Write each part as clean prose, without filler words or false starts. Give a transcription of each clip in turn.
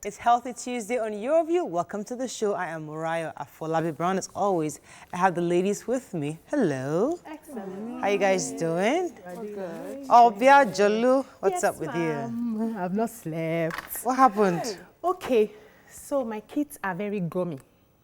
It's Healthy Tuesday on Your View. Welcome to the show. I am Mariah Afolabi Brown. As always, I have the ladies with me. Hello. Excellent. How you guys doing? Good. Oh, Bia Jolu, what's Yes, up with you? I've not slept. What happened? Okay, so my kids are very grummy.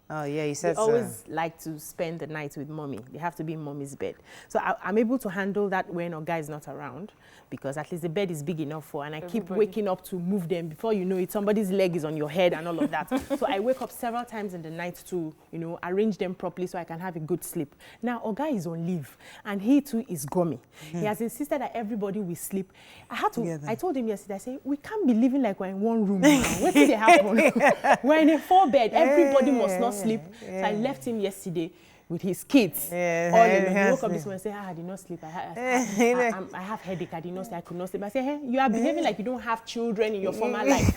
Oh, yeah, you They said so. always like to spend the night with mommy. They have to be in mommy's bed. So I'm able to handle that when Oga is not around, because at least the bed is big enough for, and I keep waking up to move them. Before you know it, somebody's leg is on your head and all of that. So I wake up several times in the night to, arrange them properly so I can have a good sleep. Now, Oga is on leave, and he too is grummy. He has insisted that everybody will sleep. I told him yesterday, I said, we can't be living like we're in one room now. What did happen? We're in a 4-bed. Everybody must not sleep. So I left him yesterday with his kids. All alone. He woke up this morning and said, I did not sleep. I have headache. I did not sleep. I could not sleep. I said, hey, you are behaving like you don't have children in your former life.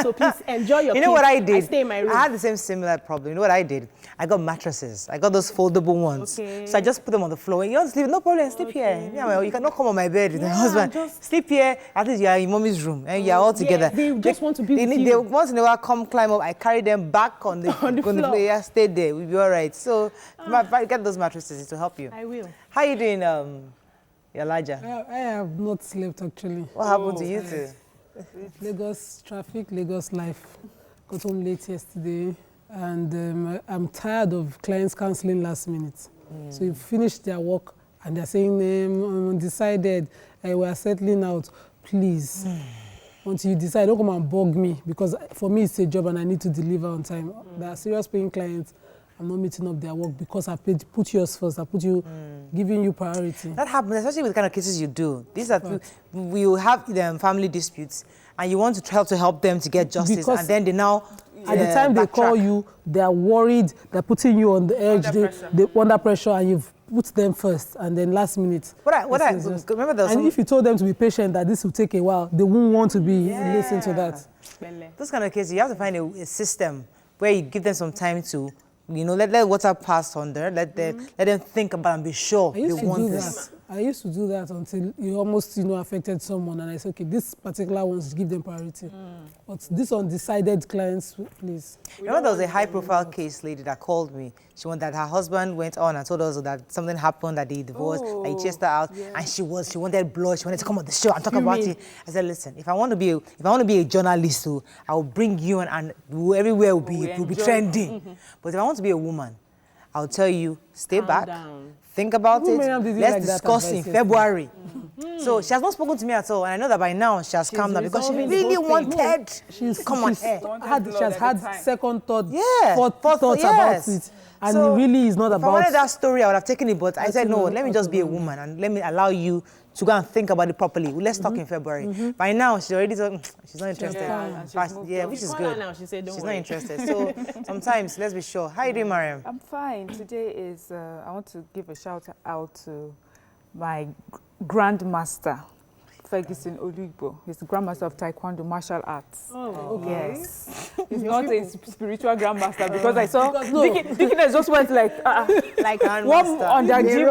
So please enjoy your kids. You know what I did? I stay in my room. I had the same similar problem. You know what I did? I got mattresses. I got those foldable ones. Okay. So I just put them on the floor. You want to sleep? No problem. Sleep here. Yeah, well, you cannot come on my bed with my husband. Sleep here. At least you are in mommy's room. And you are all together. They just want to be with you. They once in a while come climb up. I carry them back on the floor. Yeah, stay there. We'll be all right. So get those mattresses to help you. I will. How are you doing, Elijah? I have not slept actually. What happened to you two? Lagos traffic, Lagos life. Got home late yesterday, and I'm tired of clients cancelling last minute. So you finish their work and they're saying, I'm undecided, we are settling out. Please, until you decide, don't come and bug me, because for me it's a job and I need to deliver on time. There are serious paying clients. I'm not meeting up their work because I put yours first. I put you, giving you priority. That happens, especially with the kind of cases you do. These are you have family disputes, and you want to help them to get justice, because and then they now at the time they call you, they are worried. They're putting you on the edge. They under pressure, and you've put them first, and then last minute. Remember there was if you told them to be patient, that this will take a while, they won't want to be listen to that. Those kind of cases, you have to find a system where you give them some time to. Let water pass on there. Let them think about and be sure they want this. I used to do that until you almost affected someone, and I said, okay, this particular ones give them priority. But this undecided clients, please. Remember there was a high-profile case lady that called me. She wanted that her husband went on and told us that something happened, that they divorced, that he chased her out, and she wanted blood. She wanted to come on the show and talk about it. I said, listen, if I want to be a journalist, so I will bring you and everywhere will be trending. But if I want to be a woman, I'll tell you, stay back. Think about it. Let's discuss in February. So she has not spoken to me at all, and I know that by now she has calmed down because she really wanted to come on air. She has had second thought, fourth thoughts about it, and so, it really is not about. If I wanted that story, I would have taken it, but I said no. Let me just be a woman and let me allow you to go and think about it properly. Let's talk in February. By now, she's already told, she's not interested. Which is good. Now, she's not interested. So sometimes, let's be sure. How are you doing, Mariam? I'm fine. Today is, I want to give a shout out to my grandmaster, Ferguson Olugbo. He's the grandmaster of Taekwondo martial arts. Oh, okay. Yes. He's not a spiritual grandmaster because I saw Dickiness just went like one on that gym.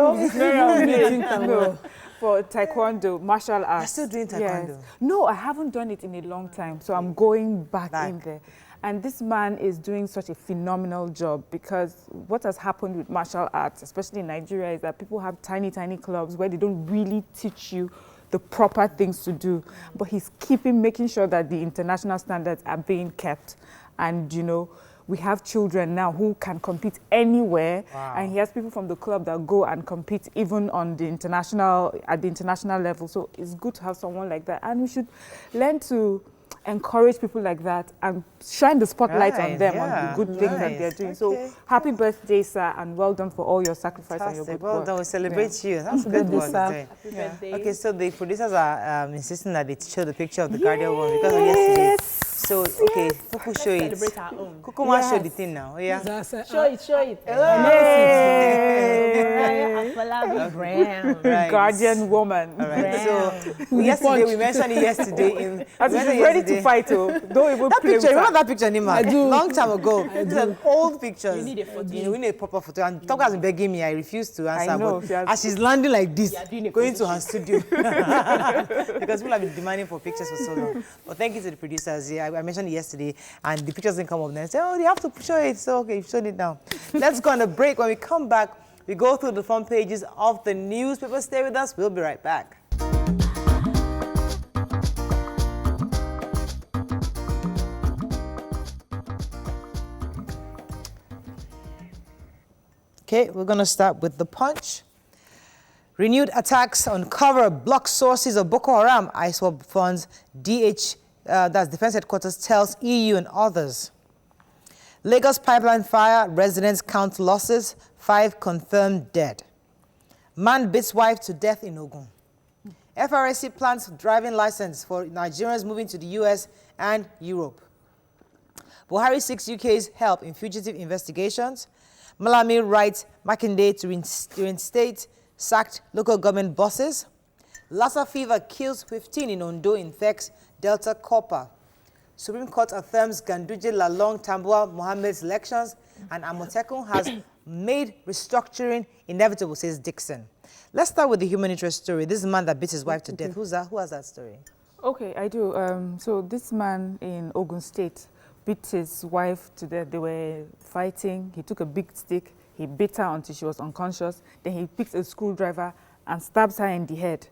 No. For Taekwondo, martial arts. You're still doing Taekwondo? Yes. No, I haven't done it in a long time, so I'm going back in there. And this man is doing such a phenomenal job, because what has happened with martial arts, especially in Nigeria, is that people have tiny, tiny clubs where they don't really teach you the proper things to do. But he's making sure that the international standards are being kept. And, we have children now who can compete anywhere, and he has people from the club that go and compete even at the international level. So it's good to have someone like that, and we should learn to encourage people like that and shine the spotlight on them, on the good things that they're doing. So happy birthday, sir, and well done for all your sacrifice and your good work. Well done, we celebrate you. That's good work. Happy birthday. Okay, so the producers are insisting that they show the picture of the Guardian one because of yesterday. So, okay, Kuku show it. Celebrate our own. Kuku must show the thing now, yeah? Show it. Guardian woman. All right, so yesterday, we mentioned it yesterday. As if she's ready to fight, don't even that play picture, with remember that picture, Nima? I do. Long time ago. These are old pictures. You need a photo. We need a proper photo. And Toka has been begging me, I refuse to answer. I know, but as she's landing like this, going to her studio. Because people have been demanding for pictures for so long. But thank you to the producers. Yeah, I I mentioned it yesterday, and the pictures didn't come up. Then I said, oh, you have to show it. So, okay, you've shown it now. Let's go on a break. When we come back, we go through the front pages of the newspaper. Stay with us. We'll be right back. Okay, we're going to start with the Punch. Renewed attacks uncover blocked sources of Boko Haram. ISWAP funds that's Defense Headquarters tells EU and others. Lagos pipeline fire, residents count losses, 5 confirmed dead. Man beats wife to death in Ogun. FRSC plans driving license for Nigerians moving to the US and Europe. Buhari seeks UK's help in fugitive investigations. Malami writes Makinde to reinstate sacked local government bosses. Lassa fever kills 15 in Ondo, infects Delta Copper. Supreme Court affirms Ganduje Lalong Tambuwa Mohammed's elections, and Amotekun has made restructuring inevitable, says Dixon. Let's start with the human interest story. This man that beat his wife to death. Who's that? Who has that story? Okay, I do. So this man in Ogun State beat his wife to death. They were fighting. He took a big stick. He beat her until she was unconscious. Then he picked a screwdriver and stabs her in the head.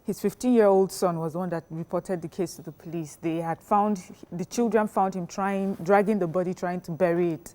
His 15-year-old son was the one that reported the case to the police. They had found, the children found him dragging the body, trying to bury it.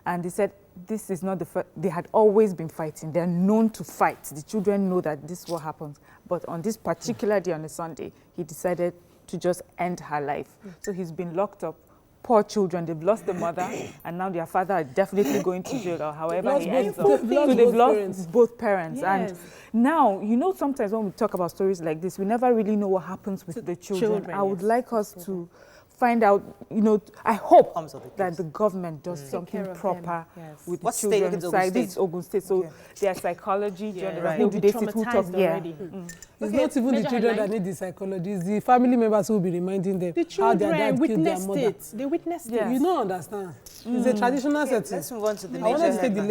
And they said, this is not the first, they had always been fighting. They're known to fight. The children know that this is what happens. But on this particular day, on a Sunday, he decided to just end her life. So he's been locked up. Poor children, they've lost the mother, and now their father are definitely going to jail, or however he ends up. So they've lost both parents. Yes. And now, you know, sometimes when we talk about stories like this, we never really know what happens with the children. I would like us to find out, you know, I hope that the government does something proper with the children's side. This is Ogun State, so their psychology, who do they sit, who talk? It's not even the children that need the psychology, it's the family members who will be reminding them how their dad killed their mother. They witnessed it. You don't understand. It's a traditional setting. Let's move on to the I wanted to take the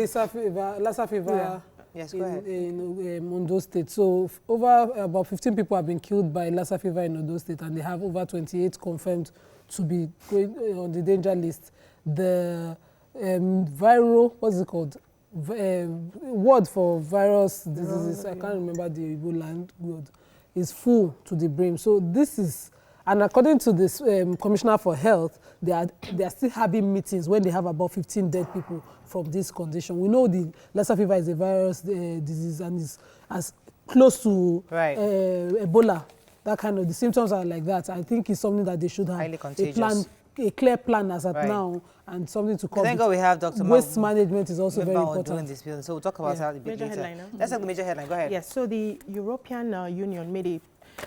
Lassa fever. Yes, go ahead. In Ondo State. So over about 15 people have been killed by Lassa fever in Ondo State, and they have over 28 confirmed to be on the danger list. The viral, what's it called? Word for virus diseases, I can't remember the Ebola word, is full to the brim. So this is, and according to this Commissioner for Health, they are still having meetings when they have about 15 dead people from this condition. We know the Lassa fever is a virus disease and is as close to Ebola. That kind of, the symptoms are like that. I think it's something that they should have a clear plan as at now, and something to cover. Thank God we have Dr. Waste management is also very important. This building, so we'll talk about that a bit later. Let's have the major headline. Go ahead. Yes, so the European Union made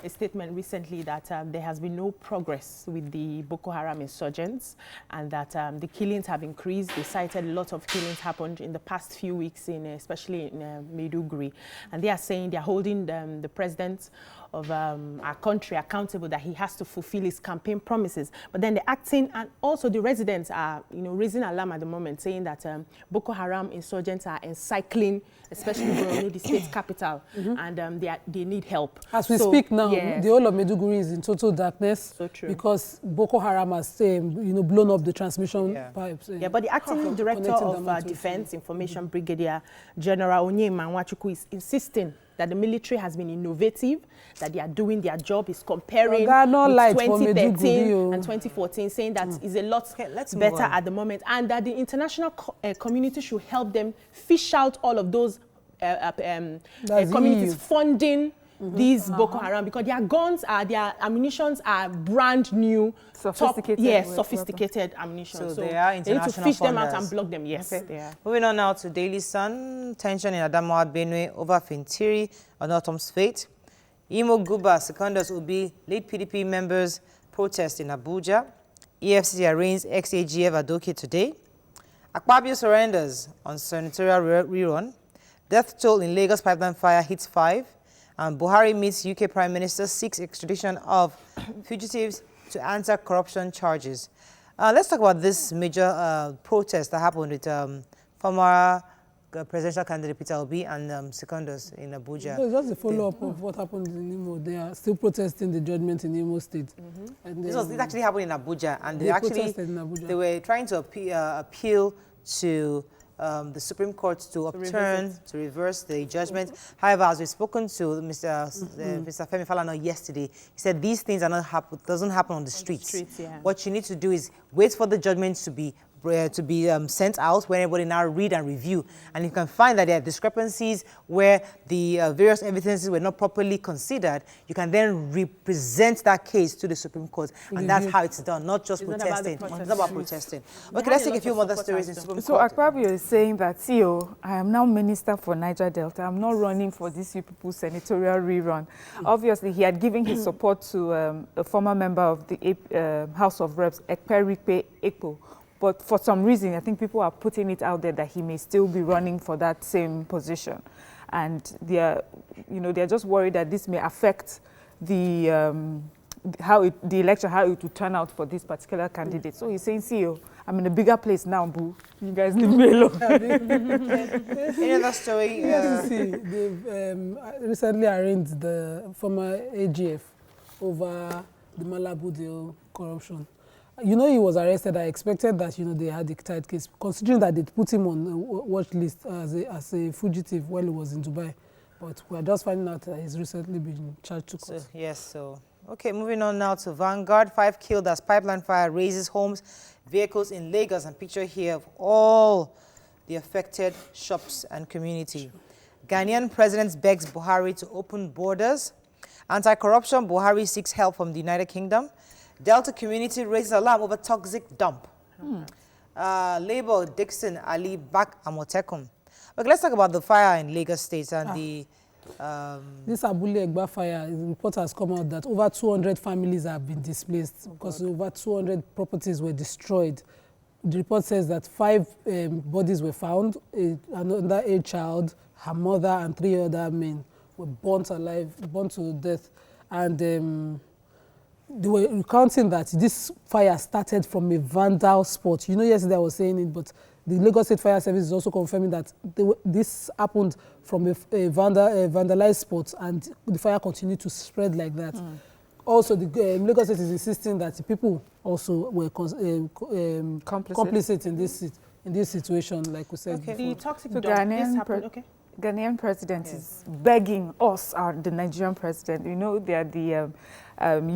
a statement recently that there has been no progress with the Boko Haram insurgents, and that the killings have increased. They cited a lot of killings happened in the past few weeks, especially in Maiduguri. And they are saying they are holding the president of our country accountable, that he has to fulfill his campaign promises. But then the acting and also the residents are, raising alarm at the moment, saying that Boko Haram insurgents are encircling, especially the state capital, and they need help. As we speak now, the whole of Maiduguri is in total darkness. So true. Because Boko Haram has, blown up the transmission pipes. But the acting director of Defense Information Brigadier General Onyema Nwachukwu is insisting that the military has been innovative, that they are doing their job, is comparing with 2013 and 2014, saying that is a lot better at the moment, and that the international community should help them fish out all of those communities funding these Boko Haram, because their guns their ammunitions are brand new, sophisticated ammunition. So they are international need to fish them out funders. and block them. Yes, they are. Moving on now to Daily Sun. Tension in Adamawa, Benue over Fintiri on Autumn's fate. Imo Guba, Secondus Obi, lead PDP members protest in Abuja. EFCC arraigns ex-AGF Adoke today. Akpabio surrenders on senatorial rerun. Death toll in Lagos pipeline fire hits 5. And Buhari meets UK Prime Minister, seeks extradition of fugitives to answer corruption charges. Let's talk about this major protest that happened with former presidential candidate Peter Obi and seconders in Abuja. So it's just a follow-up of what happened in Imo. They are still protesting the judgment in Imo State. And It actually happened in Abuja, and they protested in Abuja. They were trying to appeal to the Supreme Court to reverse the judgment. However, as we've spoken to Mr. Femi Falana yesterday, he said these things are not doesn't happen on the streets. What you need to do is wait for the judgment to be sent out, where everybody now read and review, and you can find that there are discrepancies where the various evidences were not properly considered. You can then represent that case to the Supreme Court, and that's how it's done, not just protesting. It's not about protesting. Okay, let's take a few more stories in Supreme Court. So Akpabio is saying that, I am now Minister for Niger Delta. I'm not running for this you people senatorial rerun. Obviously, he had given his support to a former member of the House of Reps, Ekperikpe Ekpo. But for some reason, I think people are putting it out there that he may still be running for that same position. And they're just worried that this may affect the election, how it will turn out for this particular candidate. So he's saying, CEO, I'm in a bigger place now, boo. You guys leave me alone. Any other story? They've recently arraigned the former AGF over the Malabu deal corruption. He was arrested. I expected that, they had a tight case, considering that they'd put him on the watch list as a fugitive while he was in Dubai. But we're just finding out that he's recently been charged to court. Okay, moving on now to Vanguard. 5 killed as pipeline fire raises homes, vehicles in Lagos, and picture here of all the affected shops and community. Ghanaian president begs Buhari to open borders. Anti-corruption, Buhari seeks help from the United Kingdom. Delta community raises alarm over toxic dump. Labour, Dixon, Ali, back Amotekun. Okay, let's talk about the fire in Lagos State and this Abule Egba fire. The report has come out that over 200 families have been displaced because over 200 properties were destroyed. The report says that 5 bodies were found. Another 8 child, her mother, and 3 other men were burnt to death. And they were recounting that this fire started from a vandal spot. Yesterday I was saying it, but the Lagos State Fire Service is also confirming that this happened from a vandalized spot, and the fire continued to spread like that. Also, the Lagos State is insisting that the people also were complicit in this situation, like we said before. The toxic dump, this happened, Ghanaian president is begging us, the Nigerian president, they are the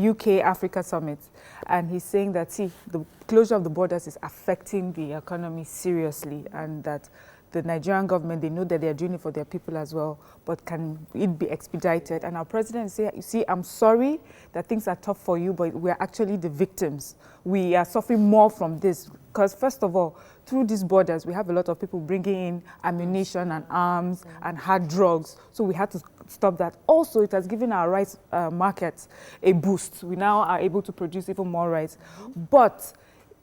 UK Africa Summit, and he's saying that, the closure of the borders is affecting the economy seriously, and that the Nigerian government, they know that they're doing it for their people as well, but can it be expedited? And our president say, I'm sorry that things are tough for you, but we're actually the victims. We are suffering more from this, because first of all, through these borders, we have a lot of people bringing in ammunition and arms and hard drugs. So we had to stop that. Also, it has given our rice markets a boost. We now are able to produce even more rice. But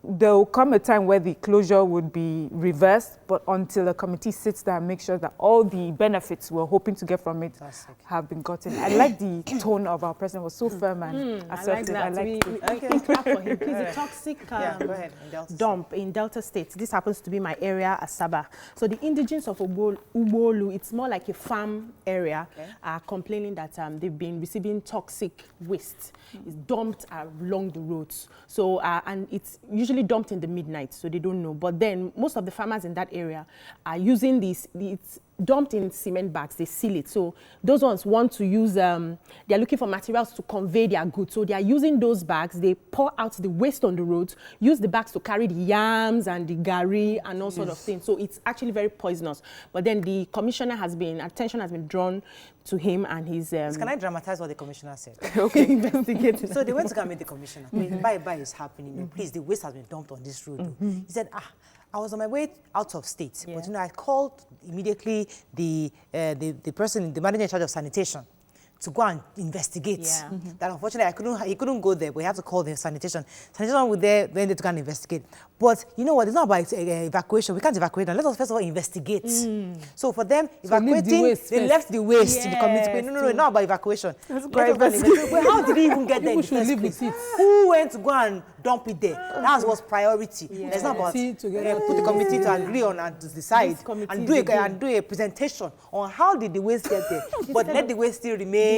there will come a time where the closure would be reversed, but until a committee sits there and makes sure that all the benefits we're hoping to get from it have been gotten. I like the tone of our president. Was so firm and assertive. I like that. We clap for him. Please, the toxic dump in Delta State. This happens to be my area, Asaba. So the indigents of Ubolu, it's more like a farm area, are complaining that they've been receiving toxic waste. It's dumped along the roads. So, and it's usually dumped in the midnight, so they don't know. But then most of the farmers in that area are using it's dumped in cement bags, they seal it. So those ones want to use, they're looking for materials to convey their goods. So they are using those bags, they pour out the waste on the roads, use the bags to carry the yams and the gari and all sort of things. So it's actually very poisonous. But then the commissioner attention has been drawn to him and his... Can I dramatize what the commissioner said? Okay, investigate. So they went to go and meet the commissioner. Bye is happening. Please, the waste has been dumped on this road. He said, I was on my way out of state, but I called immediately the person, the manager in charge of sanitation, to go and investigate. Yeah. That unfortunately he couldn't go there, but he had to call the sanitation. Sanitation were there when they to go and investigate. But you know what? It's not about evacuation. We can't evacuate now. Let us first of all investigate. So for them, evacuating, they left the waste to the community. No, it's not about evacuation. Well, how did he even get there in the first place? Who went to go and dump it there? That was priority. It's not about put the committee to agree on and to decide and do a presentation on how did the waste get there. But let the waste still remain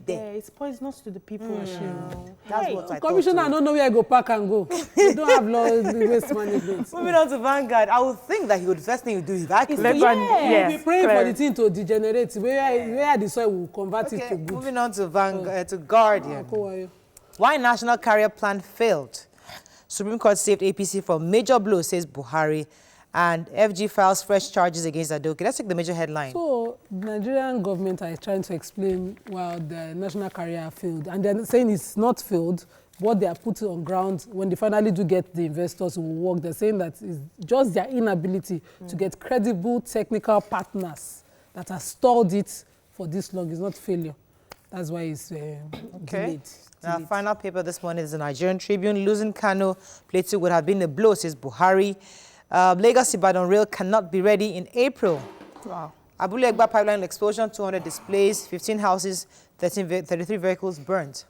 there. It's poisonous to the people. That's what I thought. Commissioner, I don't know where I go park and go. We don't have law waste management. Moving on to Vanguard, I would think that first thing he would do is evacuate. We'll be praying for the thing to degenerate. Where the soil will convert it to good. Moving on to Vanguard, to Guardian. Why national carrier plan failed? Supreme Court saved APC from major blow, says Buhari. And FG files fresh charges against Adoke. Let's take the major headline. So, the Nigerian government are trying to explain why the national carrier failed. And they're saying it's not failed. What they are putting on ground, when they finally do get the investors who will work, they're saying that it's just their inability to get credible technical partners that have stalled it for this long. It's not failure. That's why it's delayed. Now, final paper this morning is the Nigerian Tribune. Losing Kano Plateau would have been a blow, says Buhari. Lagos-Ibadan rail cannot be ready in April. Wow. Abule Egba pipeline explosion, 200 displays, 15 houses, 33 vehicles burnt.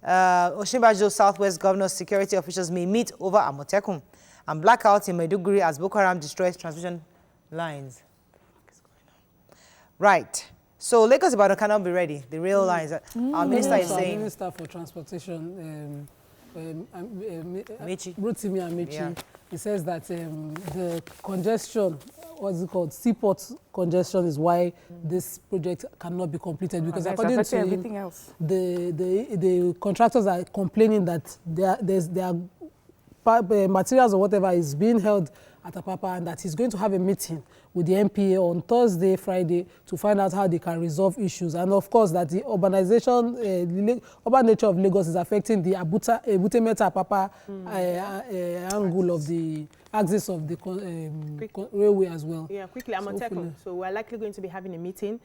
Osinbajo Southwest Governor's security officials may meet over Amotekun. And blackout in Maiduguri as Boko Haram destroys transmission lines. Right. So Lagos-Ibadan cannot be ready. The rail lines. Our minister is saying. Minister for Transportation, Amechi. Rotimi Amechi. Yeah. He says that the congestion, what's it called, seaport congestion is why this project cannot be completed. Because according to everything else, the contractors are complaining that their materials or whatever is being held at Apapa, and that he's going to have a meeting with the MPA on Thursday, Friday, to find out how they can resolve issues. And of course, that the urbanization, the urban nature of Lagos is affecting the Ebute-Metta-Apapa angle of the axis of the railway as well. Yeah, quickly, Amotekun. So we're likely going to be having a meeting.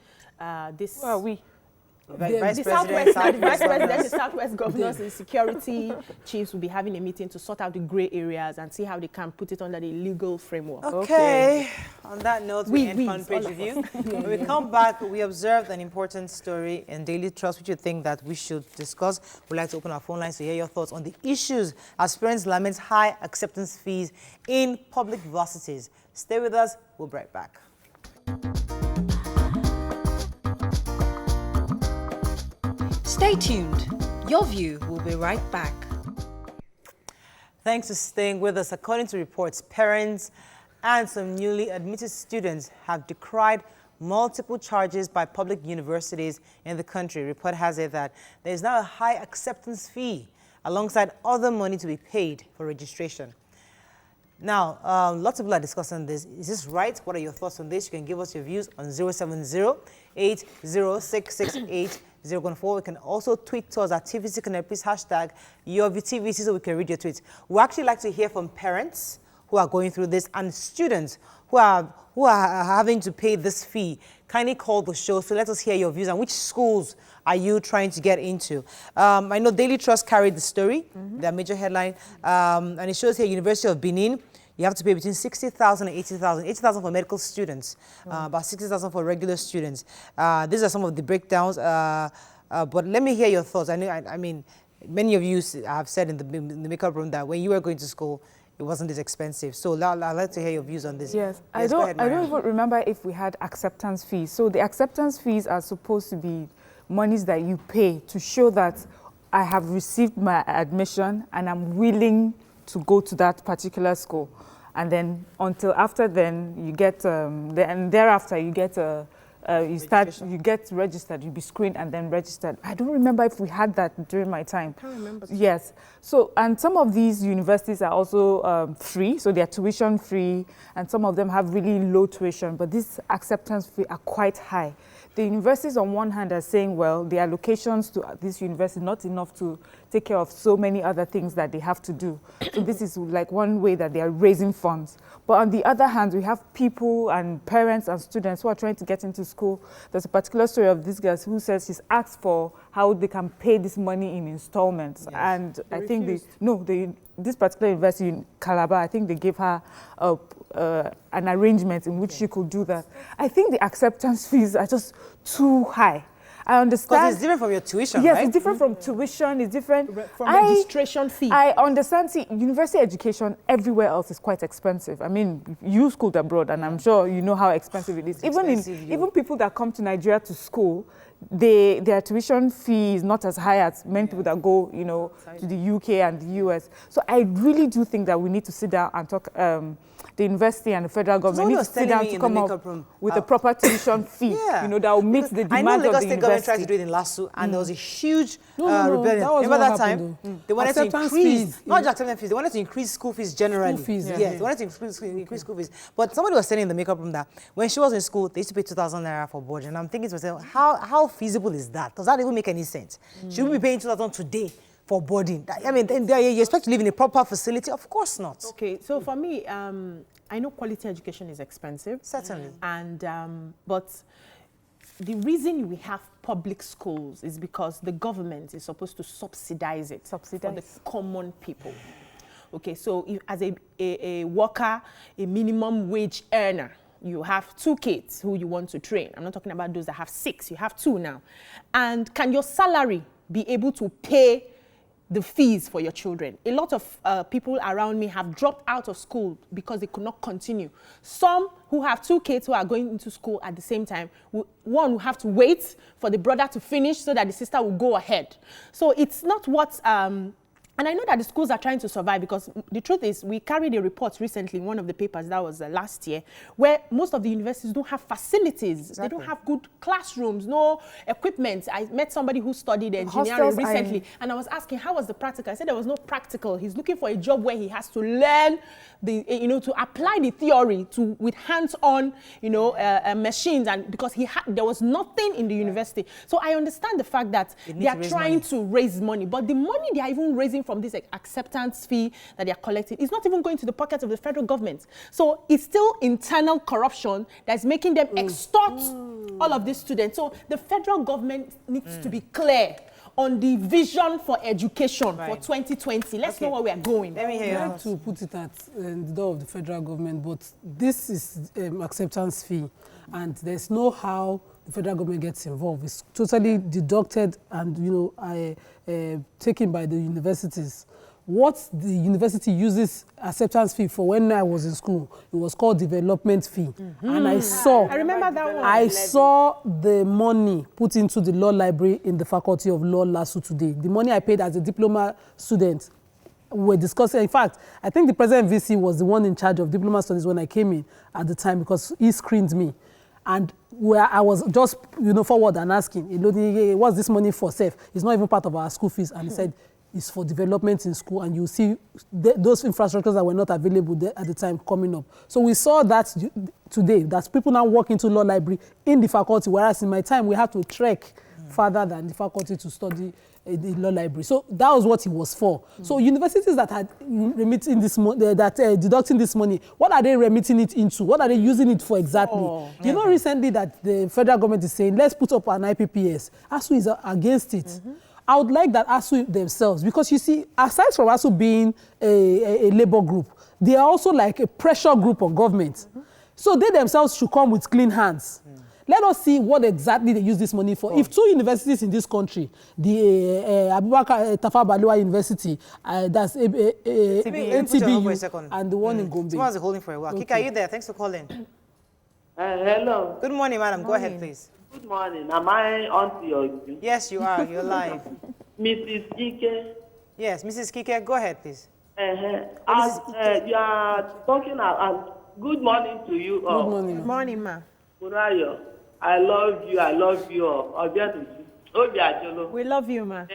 Vice President, the Southwest governors and security chiefs will be having a meeting to sort out the grey areas and see how they can put it under the legal framework. Okay. On that note, we end front page review. When we come back, we observed an important story in Daily Trust, which you think that we should discuss. We'd like to open our phone lines to hear your thoughts on the issues as parents lament high acceptance fees in public varsities. Stay with us. We'll be right back. Stay tuned. Your View will be right back. Thanks for staying with us. According to reports, parents and some newly admitted students have decried multiple charges by public universities in the country. Report has it that there is now a high acceptance fee alongside other money to be paid for registration. Now, lots of people are discussing this. Is this right? What are your thoughts on this? You can give us your views on 070-80668014. We can also tweet to us at TVC Connect. Please hashtag YourVTVC so we can read your tweets. We actually like to hear from parents who are going through this and students who are having to pay this fee. Kindly call the show, so let us hear your views. And which schools are you trying to get into? I know Daily Trust carried the story, their major headline, and it shows here University of Benin. You have to pay between 60,000 and 80,000. 80,000 for medical students, about 60,000 for regular students. These are some of the breakdowns. But let me hear your thoughts. I mean, many of you have said in the makeup room that when you were going to school, it wasn't this expensive. So I'd like to hear your views on this. Yes, I don't even remember if we had acceptance fees. So the acceptance fees are supposed to be monies that you pay to show that I have received my admission and I'm willing to go to that particular school. And then until after then, you get, and thereafter you get you get registered, you be screened and then registered. I don't remember if we had that during my time. I can't remember. Yes. So, and some of these universities are also free, so they're tuition free, and some of them have really low tuition, but these acceptance fees are quite high the universities on one hand are saying, well, the allocations to this university not enough to take care of so many other things that they have to do. So this is like one way that they are raising funds. But on the other hand, we have people and parents and students who are trying to get into school. There's a particular story of this girl who says she's asked for how they can pay this money in installments. Yes. And I think this particular university in Calabar, I think they gave her an arrangement in which she could do that. I think the acceptance fees are just too high. I understand. Because it's different from your tuition, yes, right? It's different from tuition. It's different from registration fee. I understand. See, university education everywhere else is quite expensive. I mean, you schooled abroad, and I'm sure you know how expensive it is. Even people that come to Nigeria to school, their tuition fee is not as high as many people that go, to the UK and the US. So I really do think that we need to sit down and talk. The university and the federal government need to sit down to come up with a proper tuition fee, that will meet the demand of the university. I know Lagos State government tried to do it in Lasso, and there was a huge rebellion. Remember that time? They wanted to increase, not just acceptance fees, they wanted to increase school fees generally. School fees, yes, they wanted to increase school fees. But somebody was saying in the makeup room that when she was in school, they used to pay 2,000 naira for board. And I'm thinking to myself, how feasible is that? Does that even make any sense? Should we be paying 2,000 today for boarding? I mean, you expect to live in a proper facility? Of course not. Okay, so for me, I know quality education is expensive. Certainly. And, but the reason we have public schools is because the government is supposed to subsidize it for the common people. Okay, so if, as a worker, a minimum wage earner, you have 2 kids who you want to train. I'm not talking about those that have 6, you have 2 now. And can your salary be able to pay the fees for your children? A lot of people around me have dropped out of school because they could not continue. Some who have 2 kids who are going into school at the same time, one will have to wait for the brother to finish so that the sister will go ahead. So it's not what... and I know that the schools are trying to survive, because the truth is we carried a report recently in one of the papers, that was last year, where most of the universities don't have facilities. Exactly. They don't have good classrooms, no equipment. I met somebody who studied engineering recently, and I was asking, how was the practical? I said there was no practical. He's looking for a job where he has to learn, to apply the theory with hands-on, machines, and because there was nothing in the university. So I understand the fact that they are trying to raise money, but the money they are even raising from this acceptance fee that they are collecting, it's not even going to the pockets of the federal government. So it's still internal corruption that's making them extort all of these students. So the federal government needs to be clear on the vision for education for 2020. Let's know where we are going. Let me hear you. I like to put it at the door of the federal government, but this is acceptance fee, and there's no how the federal government gets involved. It's totally deducted and taken by the universities. What the university uses acceptance fee for when I was in school, it was called development fee. And I remember that one. I saw the money put into the law library in the Faculty of Law LASU today. The money I paid as a diploma student, we were discussing. In fact, I think the present VC was the one in charge of diploma studies when I came in at the time, because he screened me. And where I was just, forward and asking, what's this money for, Seth? It's not even part of our school fees. And he said, it's for development in school, and you see those infrastructures that were not available there at the time coming up. So we saw that today, that people now walk into law library in the faculty, whereas in my time, we had to trek further than the faculty to study the law library. So that was what it was for. So universities that are remitting this deducting this money, what are they remitting it into? What are they using it for exactly? Recently that the federal government is saying, let's put up an IPPS. ASU is against it. I would like that ASU themselves, because you see, aside from ASU being a labor group, they are also like a pressure group of government. So they themselves should come with clean hands. Let us see what exactly they use this money for. If 2 universities in this country, the Abubakar Tafawa Balewa University, that's NTBU, and the one in Gombe. Someone's holding for a while. Kika, are you there? Thanks for calling. Hello. Good morning, madam. Go ahead, please. Good morning. Am I on to your... Yes, you are. You're live. Mrs. Kike. Yes, Mrs. Kike, go ahead, please. You are talking about... good morning to you all. Good morning. Good morning, ma. Burayo, I love you. I love you all. We love you, ma.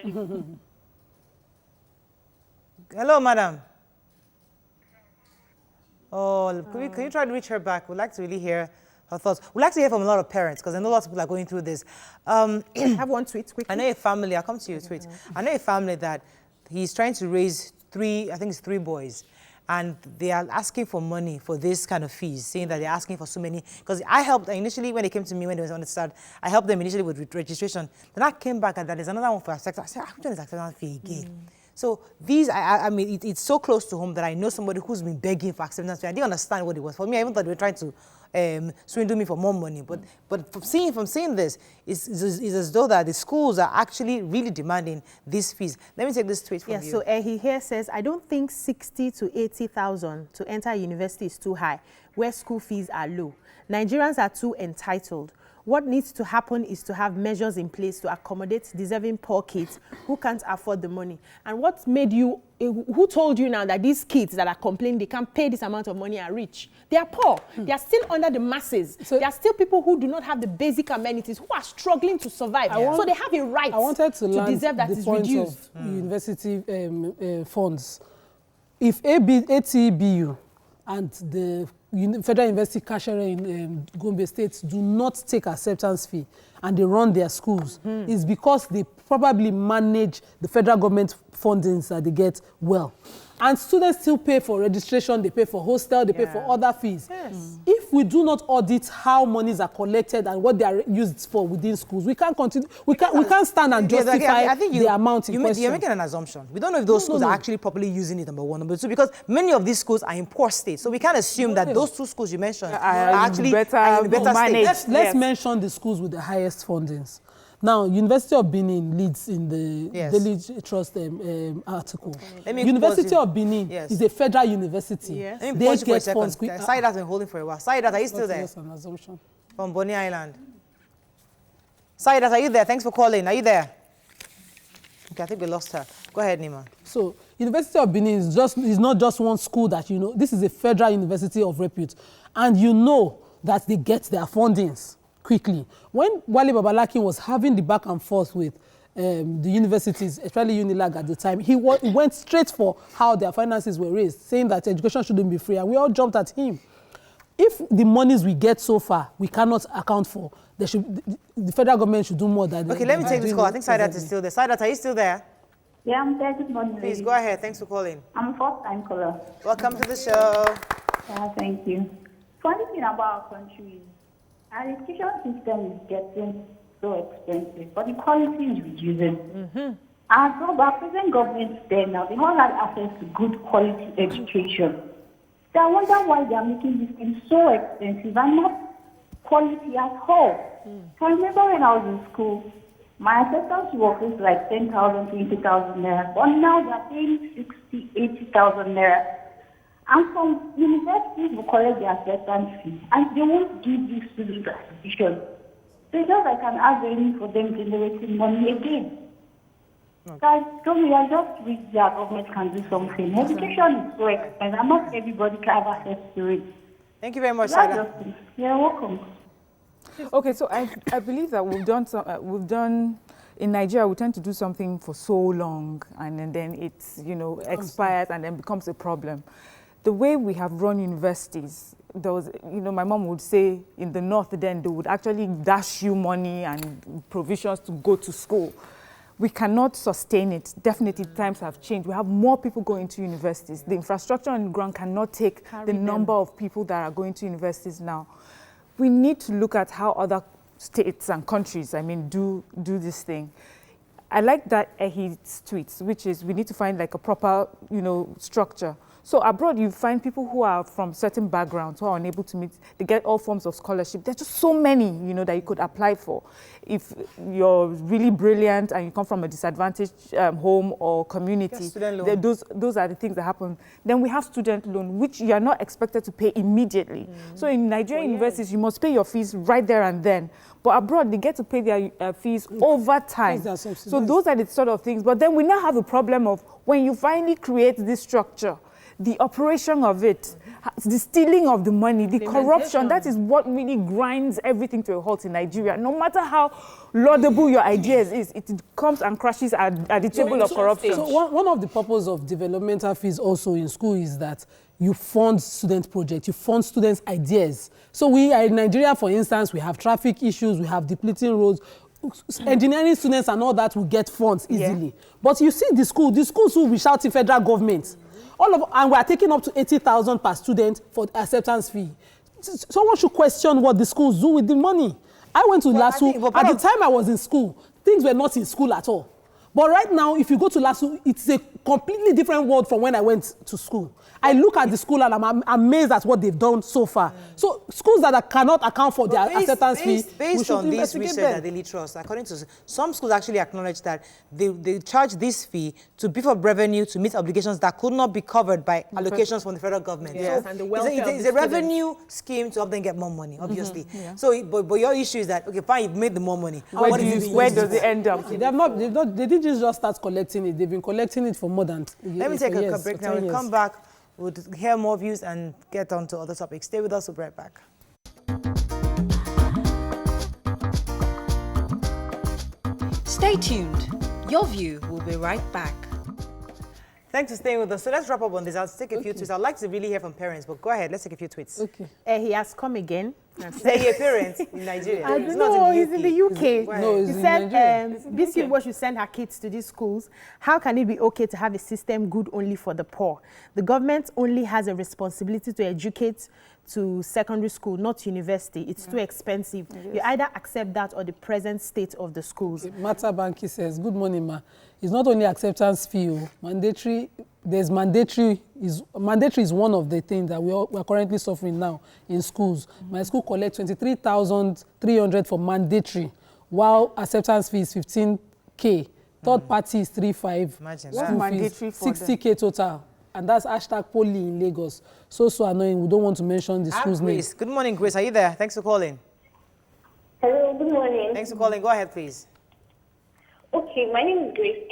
Hello, madam. Oh, can you try to reach her back? We'd like to really hear her thoughts. We'd like to hear from a lot of parents because I know lots of people are going through this. I have one tweet quickly. I know a family, I'll come to your tweet. I know a family that he's trying to raise three boys. And they are asking for money for this kind of fees, saying that they're asking for so many. Because I helped initially when they came to me when they was on the start, I helped them initially with registration. Then I came back and there's another one for acceptance. I said, which one is acceptance fee again? So these, I mean, it's so close to home that I know somebody who's been begging for acceptance fee. I didn't understand what it was. For me, I even thought they were trying to swindle me for more money. But from seeing this, it's as though that the schools are actually really demanding these fees. Let me take this tweet from you. So he here says, I don't think 60 to 80,000 to enter university is too high, where school fees are low. Nigerians are too entitled. What needs to happen is to have measures in place to accommodate deserving poor kids who can't afford the money. And what made you, who told you now that these kids that are complaining they can't pay this amount of money are rich? They are poor. They are still under the masses. So there are still people who do not have the basic amenities, who are struggling to survive. So they have a right to deserve that is reduced. University funds. If ATBU and the Federal University Cashier in Gombe State do not take acceptance fee and they run their schools, it's because they probably manage the federal government fundings that they get well. And students still pay for registration, they pay for hostel, they pay for other fees. If we do not audit how monies are collected and what they are used for within schools, we can't continue. We can't stand and justify the amount in question. You're making an assumption. We don't know if those schools are actually properly using it, number one. Number two, because many of these schools are in poor states. So we can't assume that those two schools you mentioned are actually in better state. Let's mention the schools with the highest fundings. Now, University of Benin leads in the Daily Trust article. University of Benin is a federal university. They get funds. Saidat has been holding for a while. Saidat, are you still there? From Bonny Island. Saidat, are you there? Thanks for calling. Are you there? Okay, I think we lost her. Go ahead, Nima. So, University of Benin is not just one school that you know. This is a federal university of repute. And you know that they get their fundings quickly. When Wale Babalakin was having the back and forth with the universities, especially Unilag at the time, he went straight for how their finances were raised, saying that education shouldn't be free, and we all jumped at him. If the monies we get so far, we cannot account for, the federal government should do more than... Okay, let me take this call. I think Saidat is still there. Saidat, are you still there? Yeah, I'm there. Good morning. Please, go ahead. Thanks for calling. I'm a first-time caller. Welcome to the show. Yeah, thank you. Funny thing about our country is our education system is getting so expensive, but the quality is reducing. And so our present government there now, they all have access to good quality education. So I wonder why they are making this thing so expensive and not quality at all. So I remember when I was in school, my acceptance work was like 10,000, 20,000 naira, but now they are paying 60,000, 80,000 naira. And some universities will collect their acceptance fee, and they won't give these students admission. So it's just like an avenue for them generating money again. Guys, so we are just wish their government can do something. Education is so expensive, and not everybody can have access to it. Thank you very much, Sada. You're welcome. Okay, so I believe that we've done in Nigeria, we tend to do something for so long, and then it's, expires and then becomes a problem. The way we have run universities, there was, my mom would say in the north then they would actually dash you money and provisions to go to school. We cannot sustain it. Definitely times have changed. We have more people going to universities. The infrastructure on the ground cannot take the number of people that are going to universities now. We need to look at how other states and countries, do this thing. I like that Ehid's tweets, which is we need to find like a proper, structure. So abroad, you find people who are from certain backgrounds who are unable to meet, they get all forms of scholarship. There's just so many, that you could apply for. If you're really brilliant and you come from a disadvantaged home or community, those are the things that happen. Then we have student loan, which you are not expected to pay immediately. So in Nigerian universities, you must pay your fees right there and then. But abroad, they get to pay their fees over time. So those are the sort of things. But then we now have a problem of when you finally create this structure, the operation of it, the stealing of the money, the corruption, that is what really grinds everything to a halt in Nigeria. No matter how laudable your ideas is, it comes and crashes at the table of corruption. So one of the purposes of developmental fees also in school is that you fund student projects, you fund students' ideas. So we are in Nigeria, for instance, we have traffic issues, we have depleting roads. Engineering students and all that will get funds easily. Yeah. But you see the schools will be shouting federal government. And we are taking up to 80,000 per student for acceptance fee. Someone should question what the schools do with the money. I went to LASU. At the time I was in school, things were not in school at all. But right now, if you go to LASU, it's a completely different world from when I went to school. I look at the school and I'm amazed at what they've done so far. So schools that cannot account for their acceptance fee, based on this research that Daily Trust, according to some schools actually acknowledge that they charge this fee to beef up revenue to meet obligations that could not be covered by allocations from the federal government. Yes. So and the it's a revenue scheme to help them get more money, obviously. Yeah. So, but your issue is that, okay, fine, you've made the more money. Where does it end up? They didn't just start collecting it. They've been collecting it for more than Let me take a break now. We'll come back. We'll hear more views and get on to other topics. Stay with us. We'll be right back. Stay tuned. Your View will be right back. Thanks for staying with us. So let's wrap up on this. I'll take a few tweets. I'd like to really hear from parents, but go ahead. Let's take a few tweets. Okay. He has come again. Say your parents in Nigeria. I don't know. He's in the UK. He said this people should send her kids to these schools. How can it be okay to have a system good only for the poor? The government only has a responsibility to educate to secondary school, not university. It's too expensive. You either accept that or the present state of the schools. Mata Banki says, good morning, ma. It's not only acceptance fee, mandatory. Mandatory is one of the things that we are currently suffering now in schools. My school collects 23,300 for mandatory, while acceptance fee is 15K. Third party is 3.5. Imagine school that. mandatory fees, 60K total. And that's #poly in Lagos. So annoying. We don't want to mention the school's name. Good morning, Grace. Are you there? Thanks for calling. Hello, good morning. Thanks for calling. Go ahead, please. Okay, my name is Grace.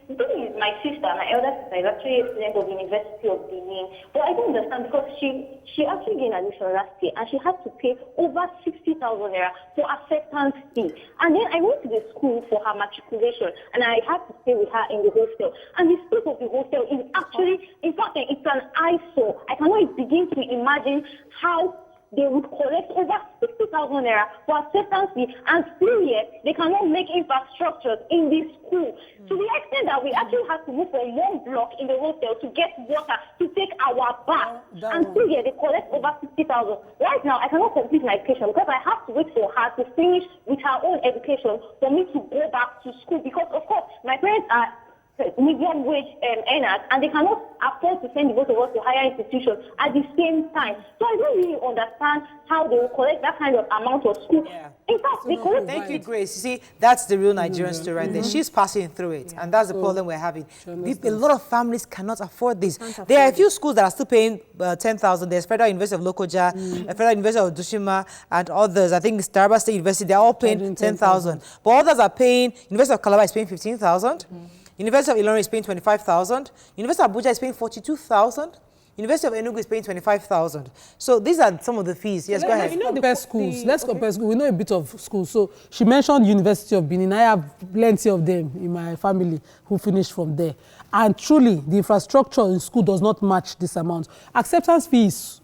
The thing is, my sister, my elder sister, is actually a student of the University of Benin. But I don't understand because she actually gained admission last year and she had to pay over 60,000 naira for acceptance fee. And then I went to the school for her matriculation and I had to stay with her in the hostel. And the space of the hostel is actually, in fact, it's an eyesore. I cannot begin to imagine how they would collect over 60,000 naira for acceptance fee, and still yet they cannot make infrastructures in this school. To the extent that we actually have to move from one block in the hostel to get water to take our bath, and still yet they collect over 60,000. Right now, I cannot complete my education because I have to wait for her to finish with her own education for me to go back to school, because of course my parents are medium wage earners and they cannot afford to send the both of us to higher institutions at the same time. So I don't really understand how they will collect that kind of amount of school. Yeah. In fact, they collect. Thank you, Grace. You see, that's the real Nigerian story right there. She's passing through it, and that's the problem we're having. A lot of families cannot afford this. There are a few schools that are still paying 10,000. There's Federal University of Lokoja, Federal University of Dushima, and others. I think Taraba State University, they're all paying 10,000. But others are paying, University of Calabar is paying 15,000. University of Ilorin is paying 25,000. University of Abuja is paying 42,000. University of Enugu is paying 25,000. So these are some of the fees. Yes, go ahead. Let's compare schools. Let's compare schools. We know a bit of schools. So she mentioned University of Benin. I have plenty of them in my family who finished from there. And truly, the infrastructure in school does not match this amount. Acceptance fees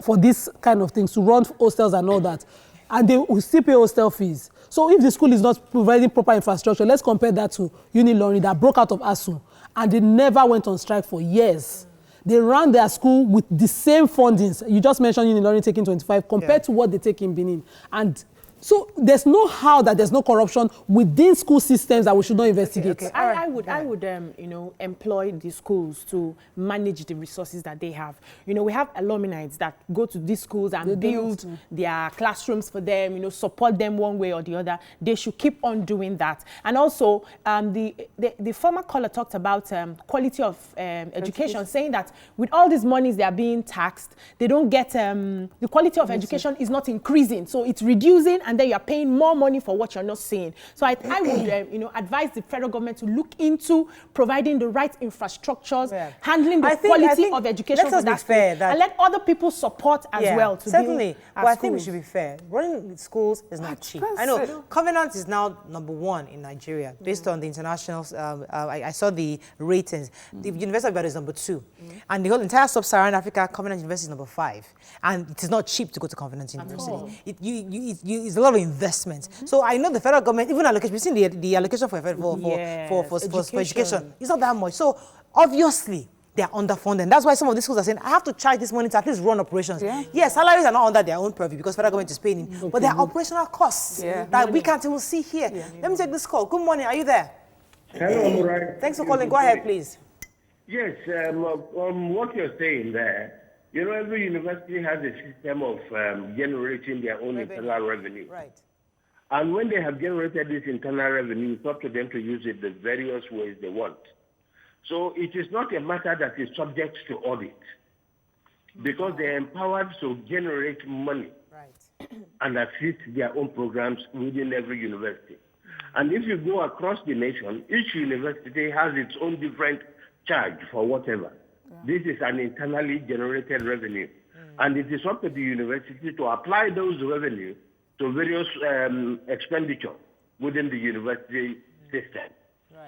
for this kind of things, to run hostels and all that, and they will still pay hostel fees. So if the school is not providing proper infrastructure, let's compare that to Unilorin that broke out of ASU and they never went on strike for years. They ran their school with the same fundings. You just mentioned Unilorin taking 25 compared to what they take in Benin. And so there's no how that there's no corruption within school systems that we should not investigate. Okay. I would employ the schools to manage the resources that they have. We have alumni that go to these schools and build their classrooms for them, support them one way or the other. They should keep on doing that. And also, the former caller talked about quality of education, saying that with all these monies they are being taxed, they don't get, the quality of education is not increasing. So it's reducing and then you're paying more money for what you're not seeing. So I would, you know, advise the federal government to look into providing the right infrastructures, handling the quality of education for that fair, and let other people support as well. To certainly, but I think we should be fair. Running schools is not cheap. I know Covenant is now #1 in Nigeria based on the international. I saw the ratings. The University of Ibadan is #2, and the whole entire sub-Saharan Africa, Covenant University is #5, and it is not cheap to go to Covenant University. It's a lot of investment. So I know the federal government, even allocation, we've seen the allocation for education. It's not that much. So obviously, they are underfunded. That's why some of these schools are saying, I have to charge this money to at least run operations. Yes, salaries are not under their own purview because federal government is paying it, but they are operational costs that we can't even see here. Let me take this call. Good morning. Are you there? Hello, right. Thanks for calling. Go ahead, please. Yes, what you're saying there, you know, every university has a system of generating their own internal revenue. Right. And when they have generated this internal revenue, it's up to them to use it the various ways they want. So it is not a matter that is subject to audit because they're empowered to generate money and assist their own programs within every university. And if you go across the nation, each university has its own different charge for whatever. This is an internally generated revenue. And it is up to the university to apply those revenue to various expenditure within the university system.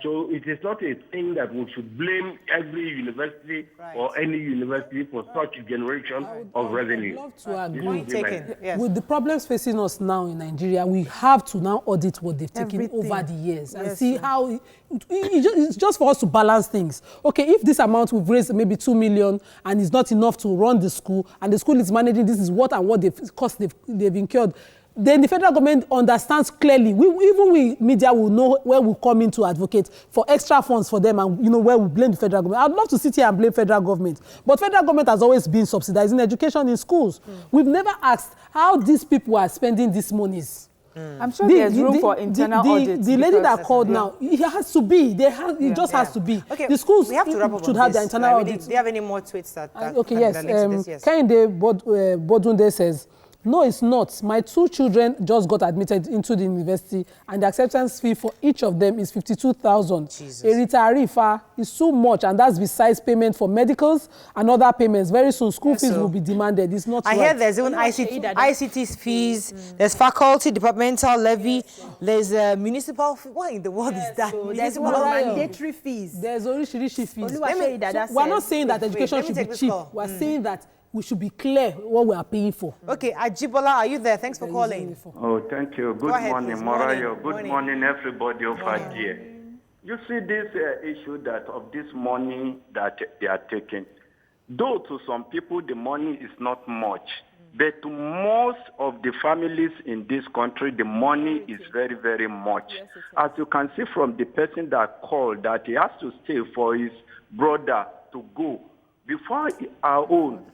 So it is not a thing that we should blame every university or any university for such generation of revenue. I would love to agree. With the problems facing us now in Nigeria, we have to now audit what they've taken over the years and see how it's just for us to balance things. Okay, if this amount we've raised maybe 2 million and is not enough to run the school, and the school is managing this is what they've incurred, then the federal government understands clearly. Even we media will know where we come in to advocate for extra funds for them, and you know where we blame the federal government. I'd love to sit here and blame federal government, but federal government has always been subsidizing education in schools. We've never asked how these people are spending these monies. I'm sure there's room for internal audit. The lady that called now, it has to be. It just has to be. Okay, the schools we have to wrap up should on have this. their internal audit. Do you have any more tweets that okay, yes. Kehinde Bodunde says, no, it's not. My 2 children just got admitted into the university, and the acceptance fee for each of them is 52,000. A retiree is too much, and that's besides payment for medicals and other payments. Very soon, school fees will be demanded. It's not right. I hear there's even ICT fees, there's faculty, departmental levy, there's municipal fee. What in the world is that? So there's mandatory fees. There's Orishirishi fees. We're not saying that education should be cheap. We're saying that we should be clear what we are paying for. Okay, Ajibola, are you there? Thanks for calling. Oh, thank you. Good morning, Morayo. Good morning, everybody over here. You see this issue that of this money that they are taking. Though to some people the money is not much, but to most of the families in this country, the money is very, very much. As you can see from the person that called, that he has to stay for his brother to go before our own.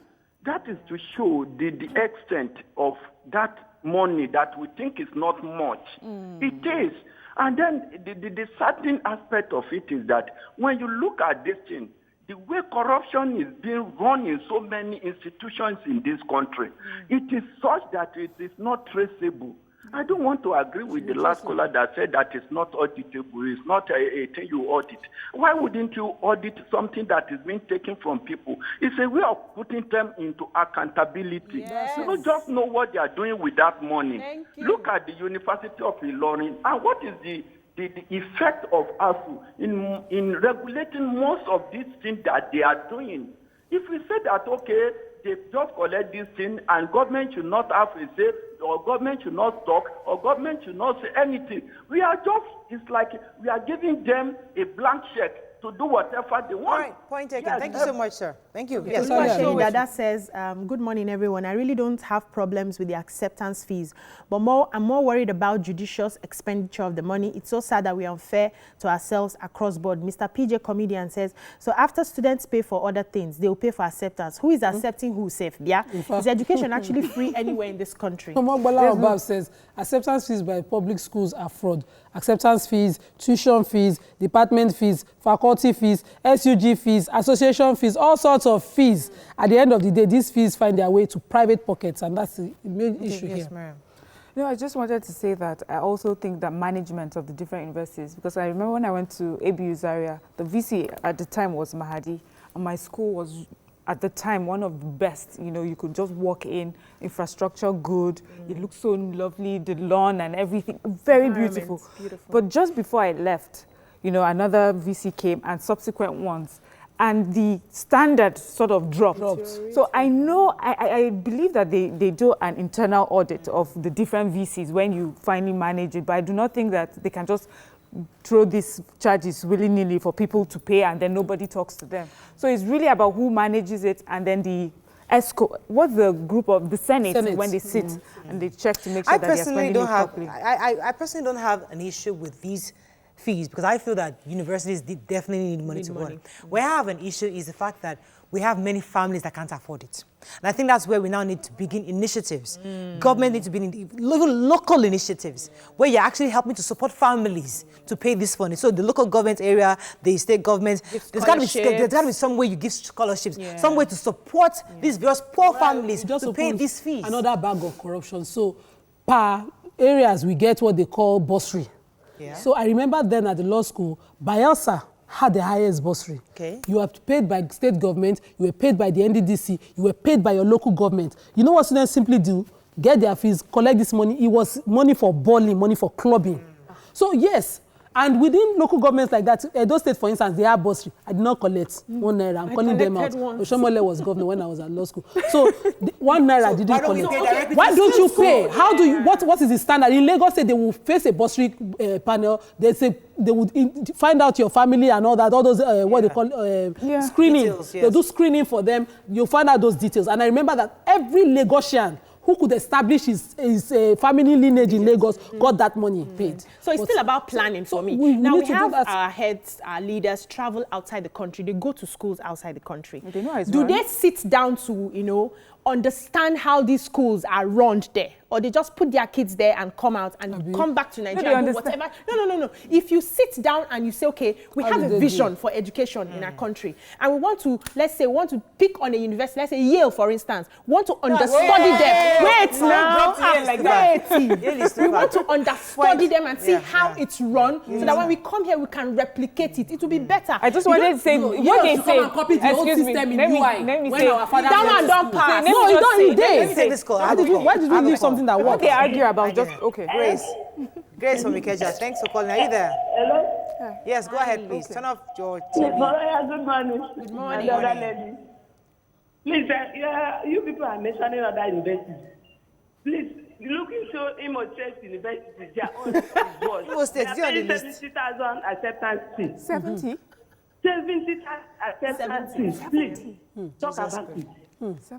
That is to show the extent of that money that we think is not much. It is. And then the certain aspect of it is that when you look at this thing, the way corruption is being run in so many institutions in this country, it is such that it is not traceable. I don't want to agree with the last caller that said that it's not auditable. It's not a thing you audit. Why wouldn't you audit something that is being taken from people? It's a way of putting them into accountability. You don't just know what they are doing with that money. Look at the University of Ilorin, and what is the effect of ASU in regulating most of these things that they are doing. If we say that, okay, they just collect this thing and government should not have a say, or government should not talk, or government should not say anything, we are just, it's like we are giving them a blank check to do whatever they want. All right, point taken. Yes. Thank you so much, sir. Thank you. Yes, that says, good morning, everyone. I really don't have problems with the acceptance fees, but I'm more worried about judicious expenditure of the money. It's so sad that we are unfair to ourselves across board. Mr. PJ Comedian says, so after students pay for other things, they will pay for acceptance. Who is accepting who safe? Yeah? Is education actually free anywhere in this country? Bola says, acceptance fees by public schools are fraud. Acceptance fees, tuition fees, department fees, faculty fees, SUG fees, association fees, all sorts of fees. At the end of the day, these fees find their way to private pockets, and that's the main issue here. No, I just wanted to say that I also think that management of the different universities, because I remember when I went to ABU Zaria, the VC at the time was Mahadi, and my school was at the time one of the best. You know, you could just walk in, infrastructure good, it looked so lovely, the lawn and everything, very beautiful. But just before I left, you know, another VC came and subsequent ones, and the standard sort of dropped. So I know, I believe that they do an internal audit of the different VCs when you finally manage it, but I do not think that they can just throw these charges willy-nilly for people to pay and then nobody talks to them. So it's really about who manages it, and then the ESCO, what's the group of the Senate. When they sit and they check to make sure that they're spending it properly. I personally don't have an issue with these fees, because I feel that universities definitely need money to run. Where I have an issue is the fact that we have many families that can't afford it. And I think that's where we now need to begin initiatives. Government needs to begin even local initiatives where you're actually helping to support families to pay this funding. So the local government area, the state government, there's got to be some way you give scholarships, some way to support these various poor families to pay these fees. Another bag of corruption. So per areas, we get what they call bursary. So I remember then at the law school, Bayelsa had the highest bursary. You were paid by state government, you were paid by the NDDC, you were paid by your local government. You know what students simply do? Get their fees, collect this money. It was money for bowling, money for clubbing. So yes, and within local governments like that, those states, for instance, they have bursary. I did not collect 1 naira. I'm calling them out. Oshomole was governor when I was at law school. So 1 naira didn't collect. Why don't you pay? How do you? What is the standard? In Lagos, say they will face a bursary panel. They say they would find out your family and all that. All those what they call screening. Details, they do screening for them. You find out those details. And I remember that every Lagosian who could establish his family lineage in Lagos got that money paid. So it's still about planning for me. Now we have our heads, our leaders travel outside the country. They go to schools outside the country. Do they sit down to, you know, understand how these schools are run there? Or they just put their kids there and come out and come back to Nigeria and do whatever? No. If you sit down and you say, okay, we have a vision for education in our country, and we want to, let's say, pick on a university, let's say Yale, for instance, want to understudy them. Wait now. We want to understudy them and see how it's run, so that when we come here, we can replicate it. It will be better. I just wanted to say, what they say, excuse me, let me say, that one don't pass. No, it don't. Let me take this call. Why did we leave something that works? What they argue about, just, okay. Grace from Ikeja, thanks for calling. Are you there? Hello? Yes, go ahead, please. Turn off your TV. Good morning. Good morning. Please, you people are mentioning other universities. Please, looking so immature universities, their own is worse. Imo State, they are paying 70,000 acceptance fees. 70? 70,000 acceptance fees. Please, talk about it.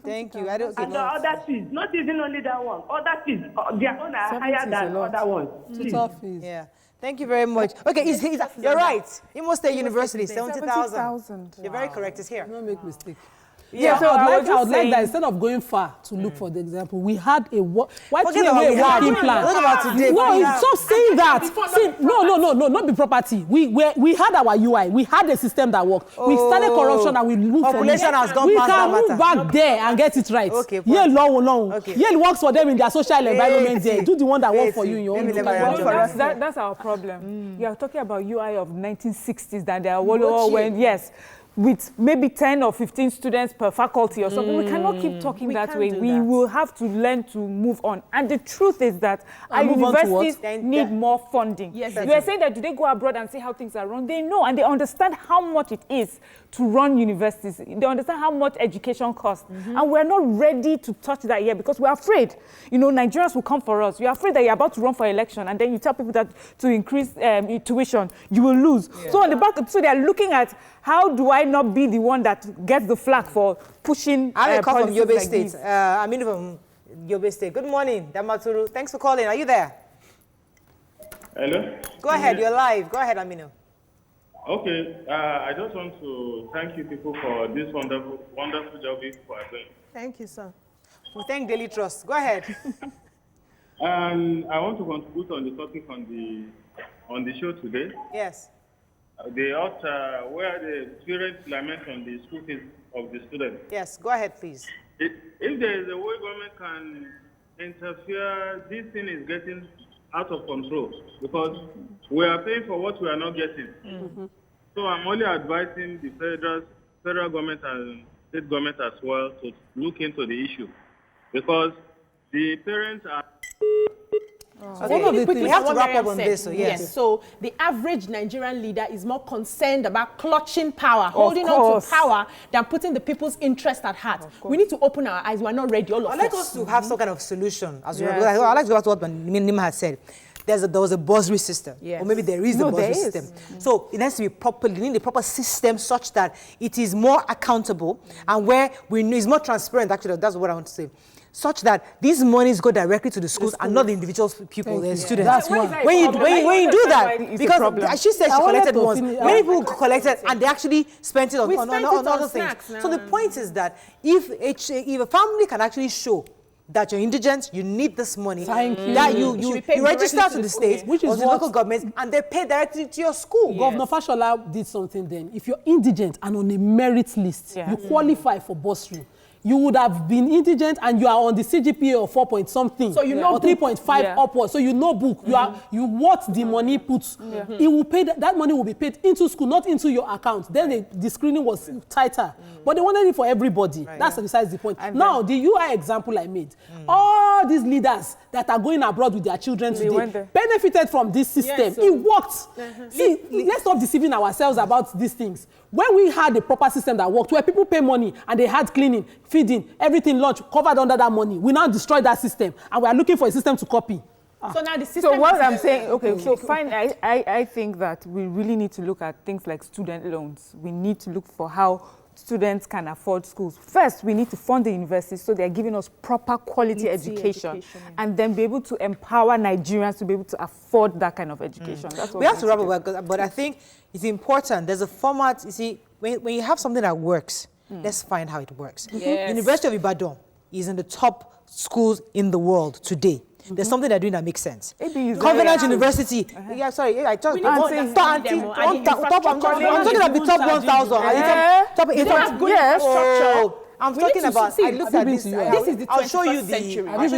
Thank you. And the other fees, not even only that one. Other fees, their own are higher than other ones. Total fees. Yeah. Thank you very much. Okay, you're right. Imo State University, 70,000. You're very correct. It's here. Don't make mistake. Yeah, so I would like that instead of going far to look for the example, we had a working plan. What about today? No, stop saying that. See, no, not be property. We had our UI. We had a system that worked. We started corruption and we moved from it. Has gone we past can that move back there and get it right. Okay. Yale works for them in their social environment there. Do the one that works for you in your own environment. That's our problem. You are talking about UI of 1960s that they are when with maybe 10 or 15 students per faculty or something. We cannot keep talking that way. We will have to learn to move on. And the truth is that our universities need more funding. Yes, you are saying that do they go abroad and see how things are run? They know and they understand how much it is to run universities. They understand how much education costs. And we're not ready to touch that yet because we're afraid. You know, Nigerians will come for us. You're afraid that you're about to run for election and then you tell people that to increase tuition, you will lose. Yeah. So on the back, so they're looking at how do I not be the one that gets the flag for pushing I have a call from Yobe State. I'm in from Yobe State. Good morning, Damaturu. Thanks for calling. Are you there? Hello? Go ahead, you're live. Go ahead, Aminu. Okay, I just want to thank you people for this wonderful job you are doing. Thank you, sir. We thank Daily Trust. Go ahead. I want to contribute on the topic on the show today. Yes. Where the parents lament on the school fees of the students. Yes, go ahead, please. If there is a way government can interfere, this thing is getting out of control because we are paying for what we are not getting. So I'm only advising the federal government and state government as well to look into the issue because the parents are... Okay, we have to wrap up on this. So yes. So the average Nigerian leader is more concerned about clutching power, holding on to power, than putting the people's interest at heart. We need to open our eyes. We are not ready. All of us. I'd like us to have some kind of solution. As I'd like to go back to what Nima had said. There was a bursary system, or maybe there is a bursary system. So it has to be properly, you need a proper system such that it is more accountable and where we know it's more transparent. Actually, that's what I want to say. Such that these monies go directly to the schools and not the individual people, the students. That's when you do that, because she said she collected once. Many people collected and they actually spent it on other things. So the point is that if a family can actually show that you're indigent, you need this money, that you register to the state or to the local government, and they pay directly to your school. Governor Fashola did something then. If you're indigent and on a merit list, you qualify for bursary. You would have been indigent and you are on the CGPA of 4 point something, so you know, or 3.5 upwards. So you know book. You what the money puts. It will pay that money will be paid into school, not into your account. Then the screening was tighter, but they wanted it for everybody. That's besides the point. Now the UI example I made, all these leaders that are going abroad with their children today benefited from this system. Yes, so it worked. See, let's stop deceiving ourselves about these things. When we had a proper system that worked, where people pay money and they had cleaning, feeding, everything, lunch, covered under that money, we now destroy that system and we are looking for a system to copy. So now the system... So what I'm saying, so fine, I think that we really need to look at things like student loans. We need to look for how students can afford schools. First, we need to fund the universities so they're giving us proper quality education and then be able to empower Nigerians to be able to afford that kind of education. That's what we have to wrap up, but I think it's important. There's a format, you see, when you have something that works, let's find how it works. University of Ibadan is in the top schools in the world today. There's something they're doing that makes sense. Covenant University. Yeah, sorry. I talked about I'm talking about the top 1,000. Top 800. Yes. I'm talking about. I looked at this. This is the 21st I'll show you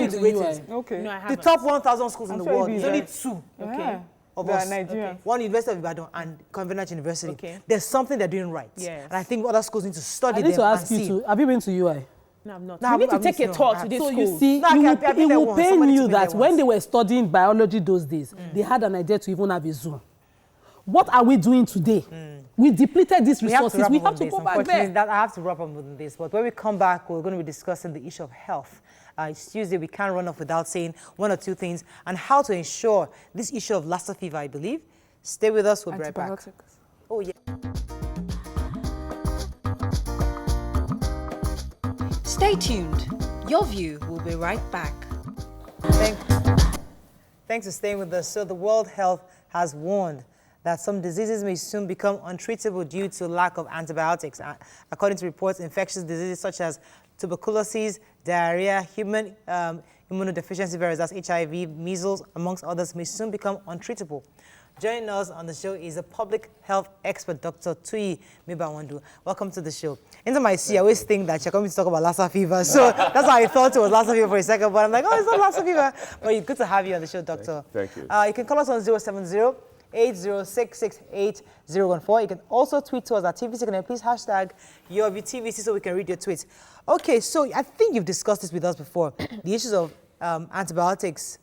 the ratings. Okay. The top 1,000 schools in the world. There's only two. Of us. One University of Ibadan and Covenant University. There's something they're doing right. And I think other schools need to study them and see. I need to ask you, have you been to UI? No, I'm not. You need to take a tour to this school. You see, it will pain you that when they were studying biology those days, they had an idea to even have a zoo. What are we doing today? We depleted these resources. We have to go back there. I have to wrap up with this. But when we come back, we're going to be discussing the issue of health. It's Tuesday. We can't run off without saying one or two things and how to ensure this issue of Lassa fever, I believe. Stay with us. We'll be right back. Oh, yeah. Stay tuned. Your View will be right back. Thanks for staying with us. So the World Health has warned that some diseases may soon become untreatable due to lack of antibiotics. According to reports, infectious diseases such as tuberculosis, diarrhea, human immunodeficiency virus, that's HIV, measles, amongst others, may soon become untreatable. Joining us on the show is a public health expert, Dr. Tuyi Mibawandu. Welcome to the show. Anytime I see, I always think that you're coming to talk about Lassa fever. So that's why I thought it was Lassa fever for a second. But I'm like, oh, it's not Lassa fever. But it's good to have you on the show, Doctor. Thank you. You can call us on 070-8066-8014. You can also tweet to us at TVC. Can you please hashtag YourViewTVC so we can read your tweets. Okay, so I think you've discussed this with us before. The issues of antibiotics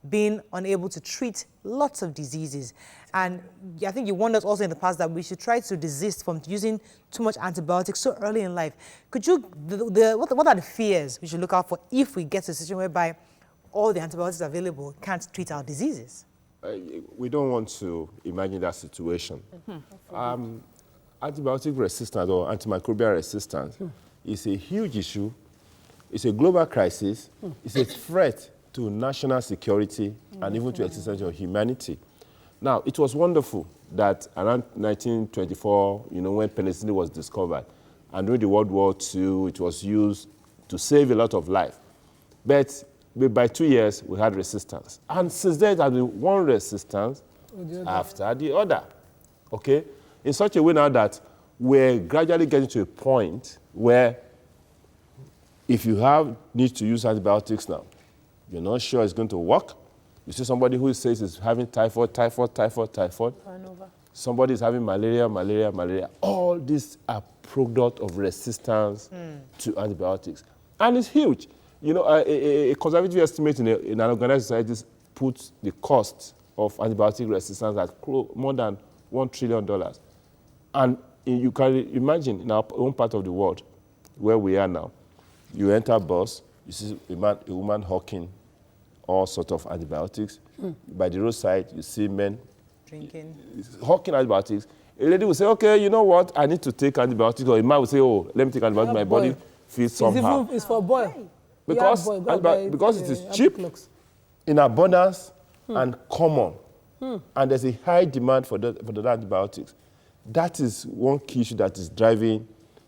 being unable to treat lots of diseases. And I think you warned us also in the past that we should try to desist from using too much antibiotics so early in life. Could you, what are the fears we should look out for if we get to a situation whereby all the antibiotics available can't treat our diseases? We don't want to imagine that situation. Antibiotic resistance or antimicrobial resistance is a huge issue. It's a global crisis. It's a threat to national security and even to existence of humanity. Now, it was wonderful that around 1924, when penicillin was discovered, and during the World War II, it was used to save a lot of life. But by 2 years, we had resistance. And since then, there has been one resistance after the other, okay? In such a way now that we're gradually getting to a point where if you need to use antibiotics now, You're not sure it's going to work. You see somebody who says is having typhoid. Somebody is having malaria. All these are product of resistance to antibiotics. And it's huge. You know, a conservative estimate in an organized society puts the cost of antibiotic resistance at more than $1 trillion. And you can imagine in our own part of the world, where we are now, you enter a bus, you see a woman hawking all sorts of antibiotics. By the roadside, you see men drinking, hawking antibiotics. A lady will say, okay, you know what, I need to take antibiotics. Or a man will say, oh, let me take antibiotics, my body feels somehow. It's for boy. Because it is cheap, in abundance, and common. And there's a high demand for the antibiotics. That is one key issue that is driving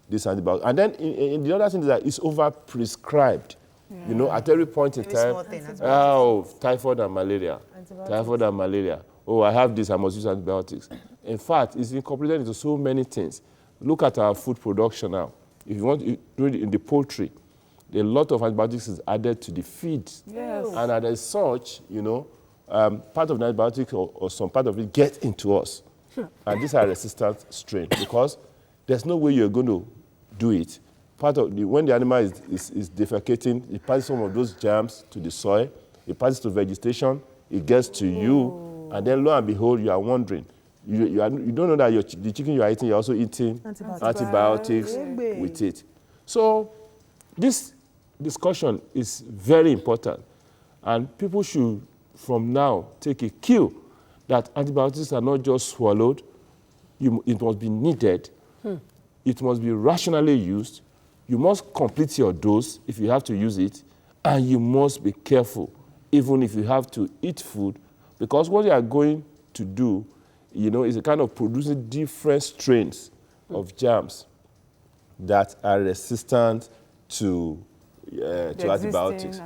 this antibiotic. And then the other thing is that it's over-prescribed. You know, at every point in time, typhoid and malaria. Typhoid and malaria. Oh, I have this, I must use antibiotics. In fact, it's incorporated into so many things. Look at our food production now. If you want to do it in the poultry, a lot of antibiotics is added to the feed. Yes. And as such, you know, part of the antibiotic or some part of it gets into us. And these are resistant strain because there's no way you're going to do it. When the animal is defecating, it passes some of those germs to the soil, it passes to vegetation, it gets to you, and then lo and behold, you are wondering. You don't know that the chicken you are eating, you're also eating antibiotics with it. So this discussion is very important, and people should, from now, take a cue that antibiotics are not just swallowed. It must be needed. It must be rationally used. You must complete your dose if you have to use it, and you must be careful, even if you have to eat food, because what you are going to do, you know, is a kind of producing different strains of germs that are resistant to antibiotics.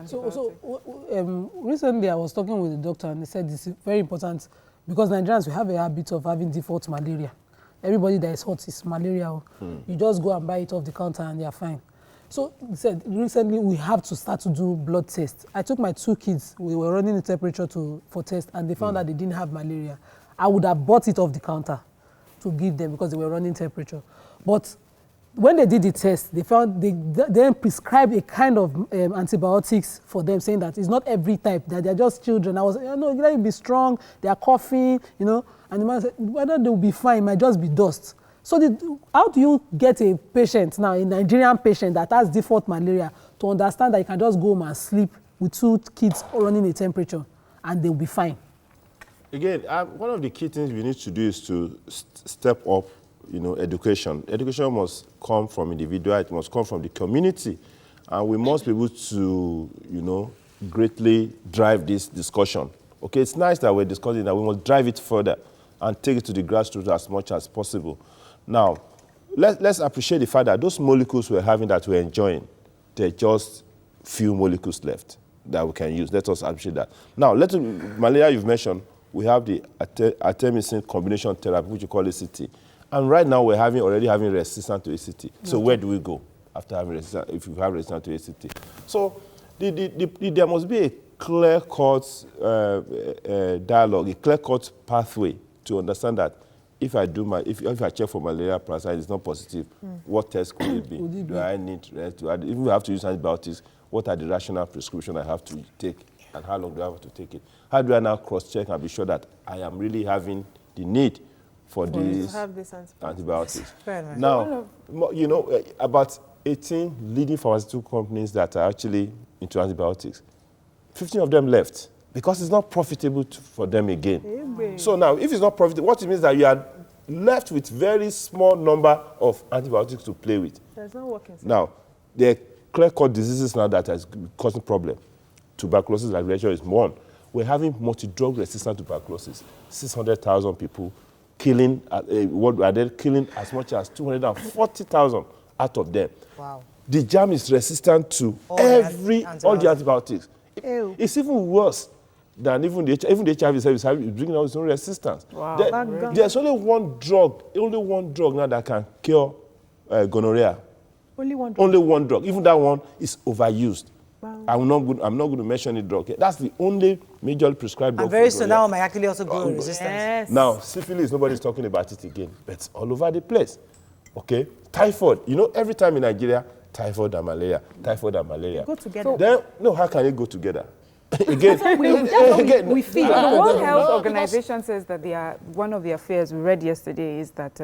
Recently I was talking with the doctor and he said this is very important because Nigerians, we have a habit of having default malaria. Everybody that is hot is malaria. You just go and buy it off the counter and they are fine. So he said recently we have to start to do blood tests. I took my 2 kids, we were running the temperature for test and they found that they didn't have malaria. I would have bought it off the counter to give them because they were running temperature. But when they did the test, they found they then prescribed a kind of antibiotics for them, saying that it's not every type, that they're just children. I was, no, let them be strong, they are coughing, you know. And the man said, whether they'll be fine, it might just be dust. So how do you get a patient now, a Nigerian patient that has default malaria, to understand that you can just go home and sleep with 2 kids running a temperature and they'll be fine? Again, one of the key things we need to do is to step up, you know, education. Education must come from individual, it must come from the community. And we must be able to, you know, greatly drive this discussion. Okay, it's nice that we're discussing that, we must drive it further and take it to the grassroots as much as possible. Now, let's appreciate the fact that those molecules we're having that we're enjoying, there are just few molecules left that we can use. Let us appreciate that. Now, malaria you've mentioned, we have the artemisinin combination therapy, which you call ACT. And right now we're already having resistance to ACT. So where do we go after having resistance, if you have resistance to ACT? So there must be a clear-cut dialogue, a clear-cut pathway to understand that if I check for malaria parasite, it's not positive, what test could it be? Do I need rest? If we have to use antibiotics, what are the rational prescriptions I have to take, and how long do I have to take it? How do I now cross-check and be sure that I am really having the need for these antibiotics? Now, you know, about 18 leading pharmaceutical companies that are actually into antibiotics, 15 of them left because it's not profitable for them again. So now, if it's not profitable, what it means is that you are left with very small number of antibiotics to play with. There's no working. Now, there are clear-cut diseases now that is causing problem. Tuberculosis, like Rachel, is one. We're having multi-drug resistant tuberculosis. 600,000 people killing, killing as much as 240,000 out of them. Wow. The germ is resistant to all the antibiotics. It's even worse than even the HIV service is bringing out its own resistance. Wow. There's only one drug now that can cure gonorrhea. Only one drug? Only one drug. Even that one is overused. Wow. I'm not going to mention the drug. That's the only majorly prescribed drug. And very soon now, might actually also grow resistance. Yes. Now, syphilis, nobody's talking about it again, but it's all over the place. Okay? Typhoid. You know, every time in Nigeria, typhoid and malaria, typhoid and malaria. They go together. Then, no, how can they go together? Again, we feel. The World Health Organization says that one of their fears we read yesterday is that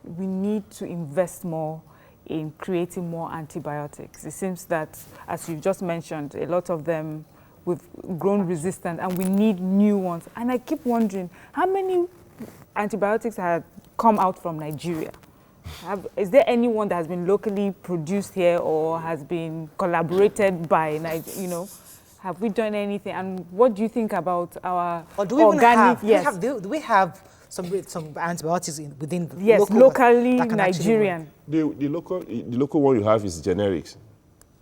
we need to invest more in creating more antibiotics. It seems that, as you just mentioned, a lot of them we've grown resistant and we need new ones. And I keep wondering, how many antibiotics have come out from Nigeria? Is there anyone that has been locally produced here or has been collaborated by, you know? Have we done anything? And what do you think about our organic? Do we have some antibiotics within the locally Nigerian? The local one you have is generics.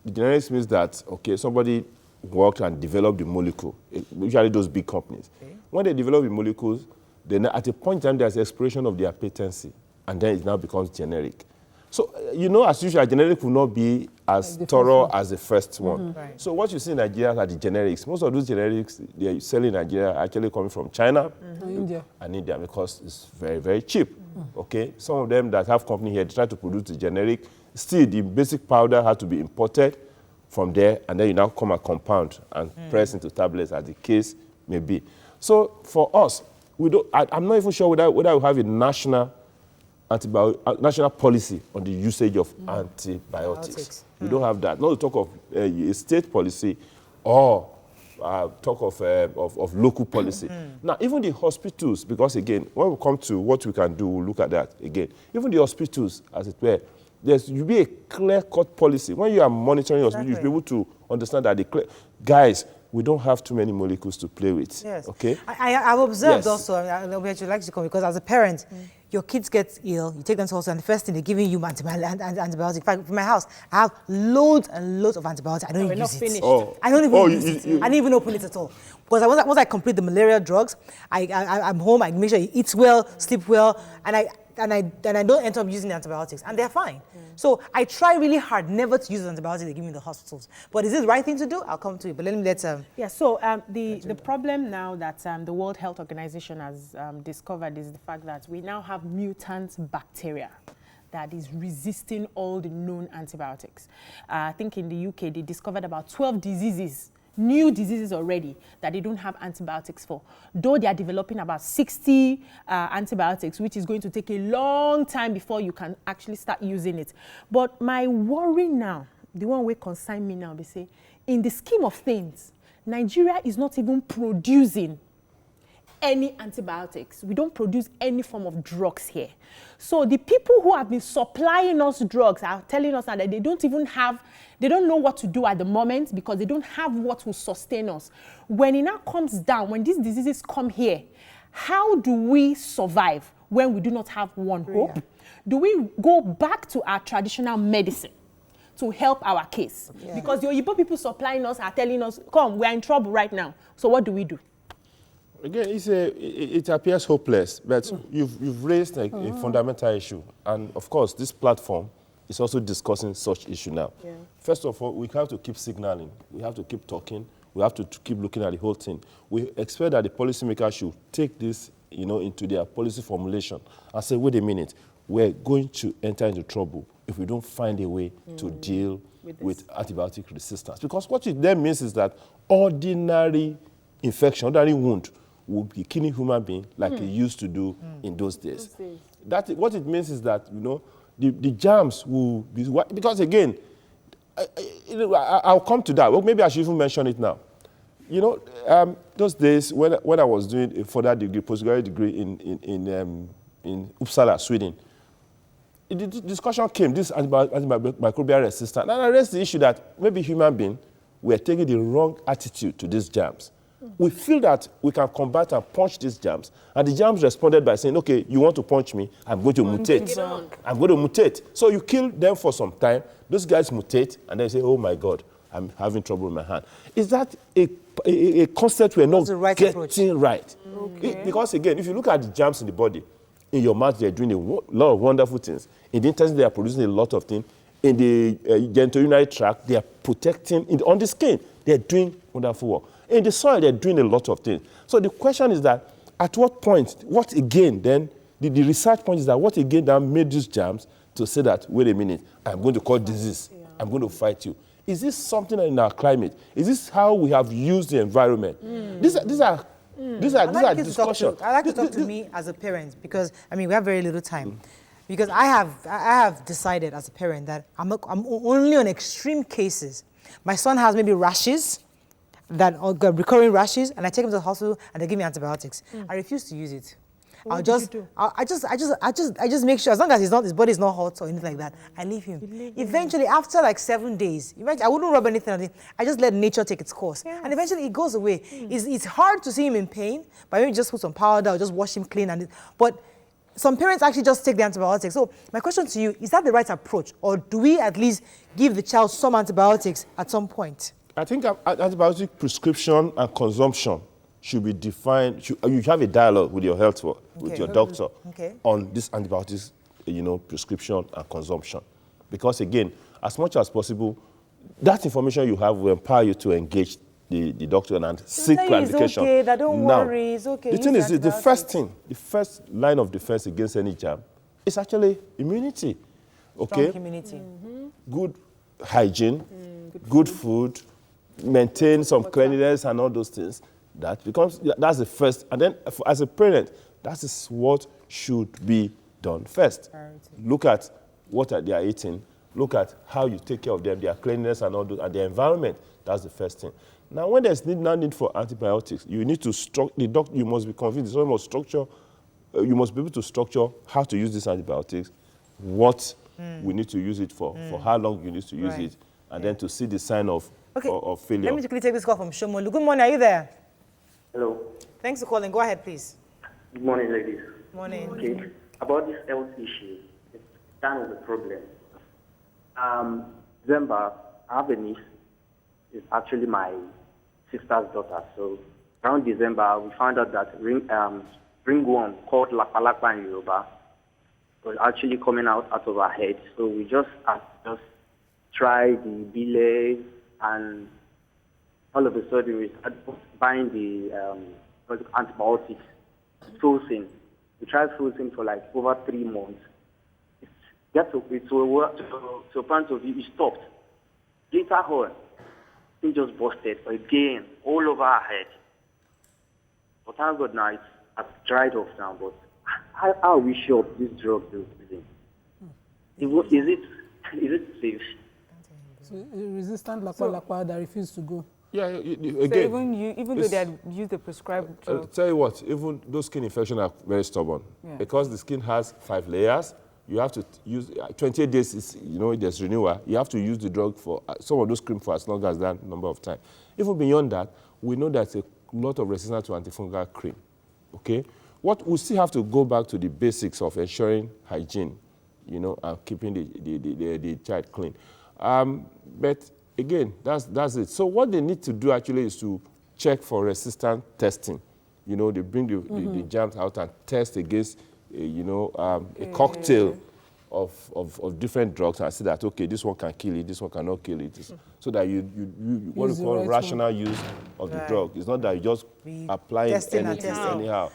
The generics means that, okay, somebody worked and developed the molecule, usually those big companies. Okay. When they develop the molecules, then at a point in time there's expiration of their patency, and then it now becomes generic. So, you know, as usual, generic will not be as thorough as the first one. Right. So what you see in Nigeria are the generics. Most of those generics they sell in Nigeria are actually coming from China and India because it's very, very cheap. Okay? Some of them that have company here, they try to produce the generic. Still, the basic powder has to be imported from there, and then you now come and compound and press into tablets as the case may be. So for us, I'm not even sure whether we have a national policy on the usage of antibiotics. We don't have that. Not to talk of a state policy or talk of local policy. Now, even the hospitals, because again, when we come to what we can do, we'll look at that again. Even the hospitals, as it were, you'll be a clear-cut policy. When you are monitoring hospitals, you'll be able to understand that guys, we don't have too many molecules to play with. Yes. Okay. I've observed also, I know where you'd like to come, because as a parent, your kids get ill, you take them to hospital, and the first thing they're giving you antibiotics. In fact, in my house, I have loads and loads of antibiotics. I don't even use it. I don't even use it. I didn't even open it at all. Because once I complete the malaria drugs, I'm home, I make sure he eats well, sleep well, and I don't end up using the antibiotics, and they're fine. So I try really hard never to use the antibiotics they give me in the hospitals. But is it the right thing to do? I'll come to it. But let's. Yeah. So the problem now that the World Health Organization has discovered is the fact that we now have mutant bacteria that is resisting all the known antibiotics. I think in the UK they discovered about 12 diseases. New diseases already that they don't have antibiotics for, though they are developing about 60 antibiotics, which is going to take a long time before you can actually start using it. But my worry now, the one way concern me now, they say, in the scheme of things, Nigeria is not even producing any antibiotics. We don't produce any form of drugs here. So the people who have been supplying us drugs are telling us that they don't know what to do at the moment because they don't have what will sustain us. When it now comes down, when these diseases come here, how do we survive when we do not have one hope? Do we go back to our traditional medicine to help our case? Because the Oyibo people supplying us are telling us, come, we're in trouble right now. So what do we do? Again, it appears hopeless, but you've raised a fundamental issue. And of course, this platform is also discussing such issue now. Yeah. First of all, we have to keep signaling. We have to keep talking. We have to keep looking at the whole thing. We expect that the policymakers should take this, into their policy formulation and say, wait a minute, we're going to enter into trouble if we don't find a way to deal with antibiotic resistance. Because what it then means is that ordinary infection, ordinary wound, will be killing human being like it used to do in those days. What it means is that, the germs will be... Because again, I'll come to that. Well, maybe I should even mention it now. Those days when I was doing a further degree, postgraduate degree in Uppsala, Sweden, the discussion came, this antimicrobial resistance. And I raised the issue that maybe human beings were taking the wrong attitude to these germs. We feel that we can combat and punch these germs. And the germs responded by saying, okay, you want to punch me, I'm going to mutate. I'm going to mutate. So you kill them for some time, those guys mutate, and then say, oh my God, I'm having trouble with my hand. Is that a concept we're not getting right? Okay. Because again, if you look at the germs in the body, in your mouth, they're doing a lot of wonderful things. In the intestine, they are producing a lot of things. in the genitourinary tract, they are protecting, on the skin, they're doing wonderful work. In the soil, they're doing a lot of things. So the question is that, at what point, what again then, the research point is that what again that made these germs to say that, wait a minute, I'm going to cause disease, I'm going to fight you. Is this something in our climate? Is this how we have used the environment? These are discussions. I like to talk to me as a parent because, I mean, we have very little time. Because I have decided as a parent that I'm only on extreme cases. My son has maybe rashes, recurring rashes, and I take him to the hospital and they give me antibiotics. I refuse to use it. I just make sure, as long as his body is not hot or anything like that, I leave him. Eventually, after like 7 days, I wouldn't rub anything on him. I just let nature take its course. Yes. And eventually it goes away. It's hard to see him in pain, but maybe just put some powder or just wash him clean. But some parents actually just take the antibiotics. So my question to you, is that the right approach? Or do we at least give the child some antibiotics at some point? I think antibiotic prescription and consumption should be defined. You have a dialogue with your with your doctor on this antibiotics, prescription and consumption. Because again, as much as possible, that information you have will empower you to engage the doctor and seek clarification. It's okay, don't worry, it's okay. The thing is, the first line of defense against any germ is actually immunity. Okay? Strong immunity. Good hygiene, good food, maintain some cleanliness and all those things. That's the first. And then as a parent, that is what should be done first. Look at what they are eating. Look at how you take care of them, their cleanliness and all those, and their environment. That's the first thing. Now, when there's no need for antibiotics, you need to the doctor. You must be convinced. So you must structure. You must be able to structure how to use these antibiotics, what we need to use it for how long you need to use it, and then to see the sign of failure. Let me quickly take this call from Shomolu. Good morning. Are you there? Hello. Thanks for calling. Go ahead, please. Good morning, ladies. Morning. Okay. About this health issue, it's kind of a problem. December, I have a niece. It's actually my sister's daughter. So around December, we found out that ringworm called Lapalapa in Yoruba was actually coming out of her head. So we just tried the bile, and all of a sudden we started buying the antibiotics, Frozen. We tried Frozen for like over 3 months. It to a point of view, it stopped. Later on, it just busted again all over her head. But thank God now it's dried off now. But how are we sure of this drug is it safe? So resistant lakwa that refuse to go. Yeah, again. So even though they had used the prescribed drug. Tell you what, even those skin infections are very stubborn. Because the skin has 5 layers, you have to use 28 days. Is, there's renewal. You have to use the drug for some of those cream for as long as that number of times. Even beyond that, we know there's a lot of resistance to antifungal cream. Okay, we still have to go back to the basics of ensuring hygiene, and keeping the child clean. But again, that's it. So what they need to do actually is to check for resistant testing. They bring the germs out and test against, a cocktail of different drugs and see that, okay, this one can kill it, this one cannot kill it. So that you what we call rational use of the drug. It's not that you just apply it anyhow.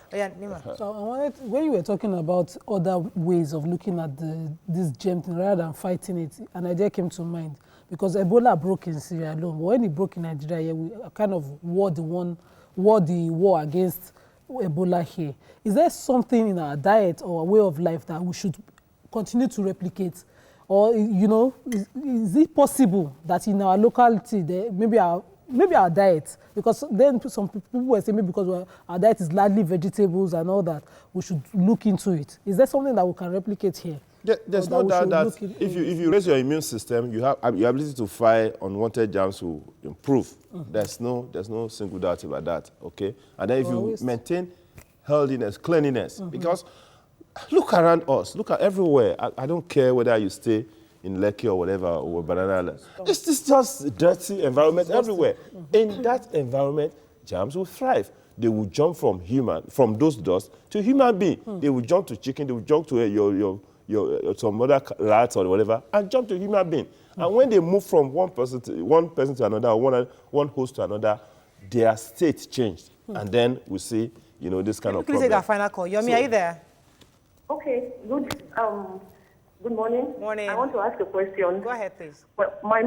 So when you were talking about other ways of looking at this germ thing rather than fighting it, an idea came to mind. Because Ebola broke in Syria alone, but when it broke in Nigeria, we kind of won the war against Ebola here. Is there something in our diet or way of life that we should continue to replicate? Or, is it possible that in our locality, maybe our diet, because then some people were saying maybe because our diet is largely vegetables and all that, we should look into it. Is there something that we can replicate here? There's no doubt that if you raise your immune system, your ability to fight unwanted germs will improve. There's no single doubt about that. Okay, and then if you maintain healthiness, cleanliness, because look around us, look at everywhere. I don't care whether you stay in Lekki or whatever, or Banana Island. It's just dirty environment everywhere. In that environment, germs will thrive. They will jump from those dust to human being. They will jump to chicken. They will jump to some other rats or whatever, and jump to human being. And when they move from one person to another, or one host to another, their state changed. And then we see, this kind of problem. Please take that final call. Yomi, are you there? Okay, good morning. Morning. I want to ask a question. Go ahead, please. Well, my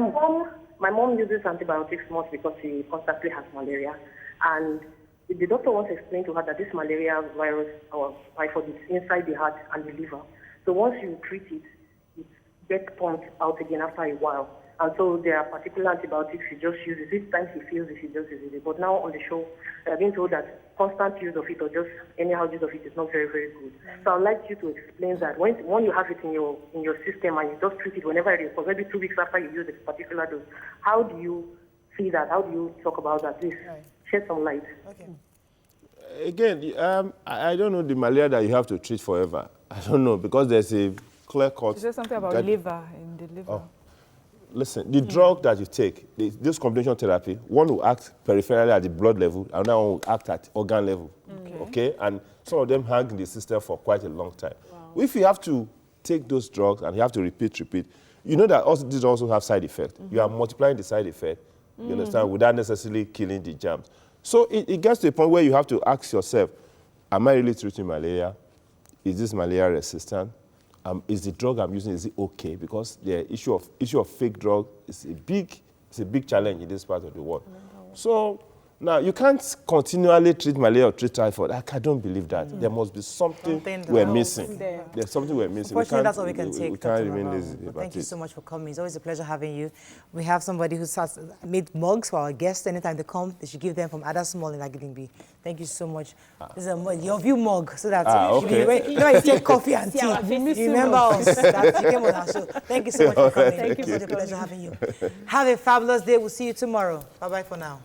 mom uses antibiotics most because she constantly has malaria. And the doctor once explained to her that this malaria virus or typhoid is inside the heart and the liver. So once you treat it, it gets pumped out again after a while. And so there are particular antibiotics she just uses. Each time she feels it, she just uses it. But now on the show, I've been told that constant use of it or just anyhow use of it is not very, very good. So I'd like you to explain that. When you have it in your system and you just treat it whenever it is, for maybe 2 weeks after you use a particular dose, how do you see that? How do you talk about that? Please shed some light. Okay. Again, I don't know the malaria that you have to treat forever. I don't know, because there's a clear-cut... Is there something about liver in the liver? Oh. Listen, the drug that you take, this combination therapy, one will act peripherally at the blood level, another one will act at organ level. Okay? And some of them hang in the system for quite a long time. Wow. If you have to take those drugs and you have to repeat, you know that these also have side effects. You are multiplying the side effect, you understand, without necessarily killing the germs. So it gets to a point where you have to ask yourself, am I really treating malaria? Is this malaria resistant? Is the drug I'm using, is it okay? Because the issue of fake drug is a big challenge in this part of the world. So now you can't continually treat malaria or treat typhoid. I don't believe that. There must be something we're missing. There's something we're missing. Unfortunately, that's all we can take. We can't remain lazy. Thank you so much for coming. It's always a pleasure having you. We have somebody who's made mugs for our guests. Anytime they come, they should give them from Ada Small in Agidingbi. Thank you so much. This is a mug, your view mug, so that you know, you take coffee and tea. You remember us that you came on our show. Thank you so much for coming. Thank you. It's such a pleasure having you. Have a fabulous day. We'll see you tomorrow. Bye-bye for now.